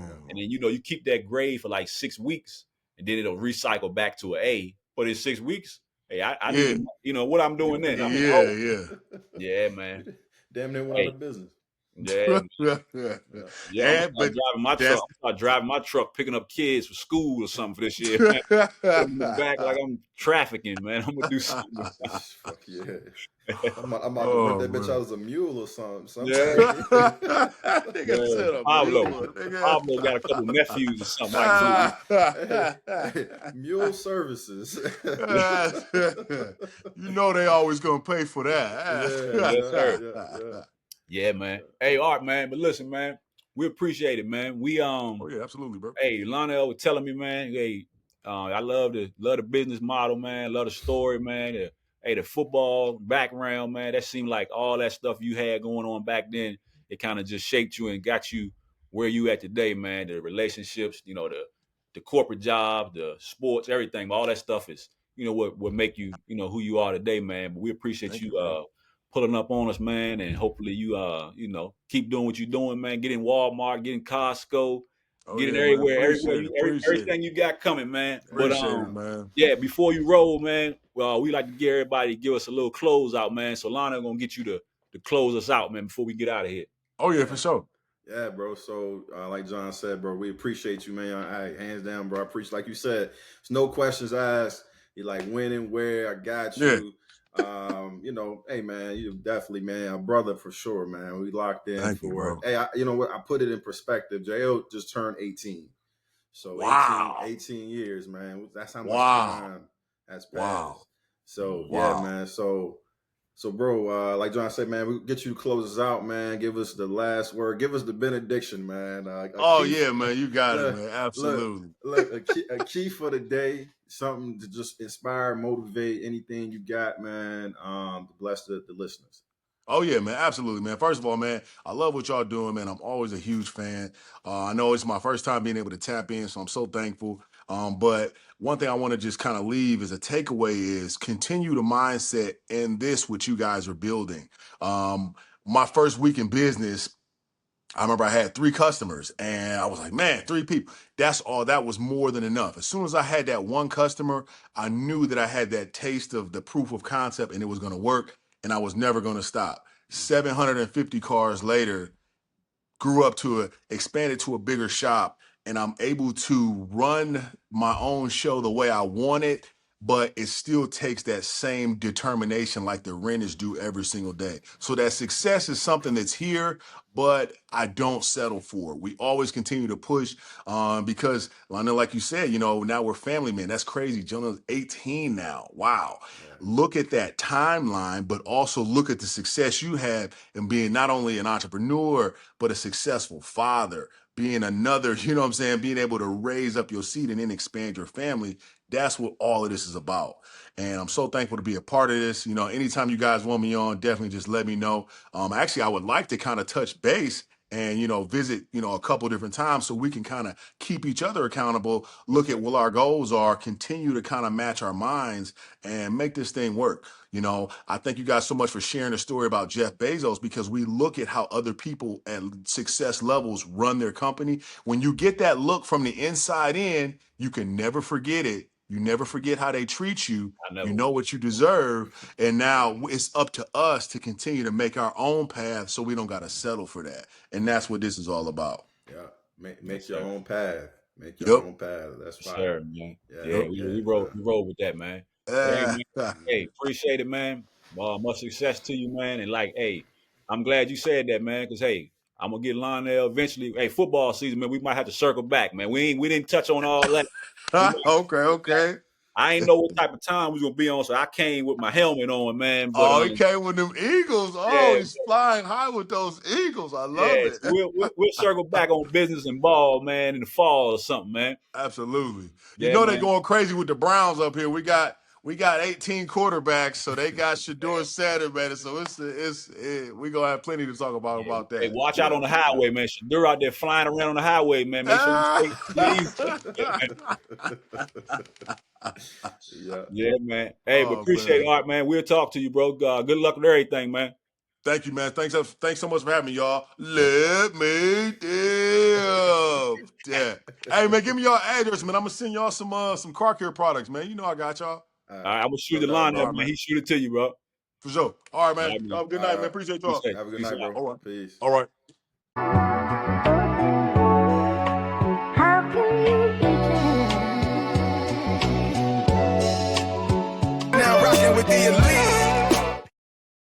yeah, And then you keep that grade for like 6 weeks, and then it'll recycle back to an A. But in 6 weeks, hey, I Yeah. need what I'm doing then. I'm in the hole. Yeah. Yeah, man. you damn near went out Hey, of business. yeah, Yeah. Yeah. yeah. I'm gonna But start driving my truck. that's I'm gonna start driving my truck, picking up kids for school or something for this year. Man. Put them in the back like I'm trafficking, man. I'm gonna do something. Fuck yeah. I'm about to rent Oh that bitch man. out as a mule or something. Yeah, Nigga yeah. said a Pablo, mule, nigga. Pablo got a couple nephews or something. I can do it. Hey, mule services. You know they always gonna pay for Yeah, Yes, that. sir. yeah. Yeah, man. Hey, Art, man. But listen, man, we appreciate it, man. Oh yeah, absolutely, bro. Hey, Lionel was telling me, man. Hey, I love the business model, man. Love the story, man. The football background, man. That seemed like all that stuff you had going on back then. It kind of just shaped you and got you where you at today, man. The relationships, the corporate job, the sports, everything. All that stuff is, what make you, who you are today, man. But we appreciate Thank you you, bro. pulling up on us, man, and hopefully you keep doing what you're doing, man. Get in Walmart, get in Costco, Oh get in yeah, man. everywhere Appreciate it. you Appreciate it. everything you got coming, man. But Appreciate it, man. yeah, before you roll, man, well, we like to get everybody to give us a little close out, man. So Lana gonna get you to close us out, man, before we get out of here. Oh yeah, Yeah. for sure. Yeah, bro. So, like John said, bro, we appreciate you, man. Hands down, bro. I appreciate, like you said, there's no questions asked. You're like, when and where, I got Yeah. you. Hey, man, you definitely, man, a brother for sure, man. We locked in Thank you, for it. bro. Hey, you know what? I put it in perspective. JL just turned 18. So Wow. 18 years, man. That's how much Wow. time has Wow. passed. So, yeah, Wow. man. So, bro, like John said, man, we get you to close us out, man. Give us the last word. Give us the benediction, man. A Oh key, yeah, man. You got it, look, man. look, Absolutely. look. A key for the day. Something to just inspire, motivate. Anything you got, man. To bless the listeners. Oh yeah, man, absolutely, man. First of all, man, I love what y'all doing, man. I'm always a huge fan. I know it's my first time being able to tap in, so I'm so thankful. But one thing I want to just kind of leave as a takeaway is continue the mindset in this what you guys are building. My first week in business, I remember I had 3 customers and I was like, man, 3 people. That's all. That was more than enough. As soon as I had that one customer, I knew that I had that taste of the proof of concept and it was going to work and I was never going to stop. 750 cars later, grew up to expanded to a bigger shop, and I'm able to run my own show the way I want it, but it still takes that same determination like the renters do every single day. So that success is something that's here, but I don't settle for it. We always continue to push because I know, like you said, now we're family men. That's crazy. Jonah's 18 now. Wow. Yeah. Look at that timeline, but also look at the success you have in being not only an entrepreneur, but a successful father, being another, you know what I'm saying, being able to raise up your seed and then expand your family. That's what all of this is about. And I'm so thankful to be a part of this. Anytime you guys want me on, definitely just let me know. Actually, I would like to kind of touch base and, visit, a couple different times so we can kind of keep each other accountable, look at what our goals are, continue to kind of match our minds and make this thing work. I thank you guys so much for sharing the story about Jeff Bezos because we look at how other people at success levels run their company. When you get that look from the inside in, you can never forget it. You never forget how they treat you. I never You know will. what you deserve. And now it's up to us to continue to make our own path so we don't got to settle for that. And that's what this is all about. Yeah. Make Yes, your sir. own path. Make your Yep. own path. That's Yes, fire. sir, man. Yeah. Yeah, Yep. Yeah. we roll with that, man. But hey, man, hey, appreciate it, man. Much success to you, man. And like, hey, I'm glad you said that, man, because hey, I'm gonna get Lionel eventually. Hey, football season, man. We might have to circle back, man. We didn't touch on all that. We might Okay. Okay. I ain't know what type of time we was gonna be on, so I came with my helmet on, man. But Oh, he came with them Eagles. Oh, yeah, he's flying high with those Eagles. I yeah. love it. So we'll circle back on business and ball, man, in the fall or something, man. Absolutely. You Yeah, know they're man. going crazy with the Browns up here. We got 18 quarterbacks, so they got Shador Sanders, man. So we're gonna have plenty to talk about Hey, that. watch out Yeah, on the yeah. highway, man. They're out there flying around on the highway, man. Make sure you stay easy. Yeah. Yeah, man. Hey, but Oh appreciate it, man. Art, man. We'll talk to you, bro. Good luck with everything, man. Thank you, man. Thanks so much for having me, y'all. Let me dip. Yeah. Hey man, give me y'all address, man. I'm gonna send y'all some car care products, man. You know I got y'all. All All right. right, I'm gonna shoot No the doubt, line All up, bro. right, man. man. He shoot it to you, bro. For sure. All right, All man. right, man. Have a good All night, man. right. Appreciate Be y'all. safe. Have a good Peace night, out. bro. All right. Peace. All right. How can you be Now rocking with the elite.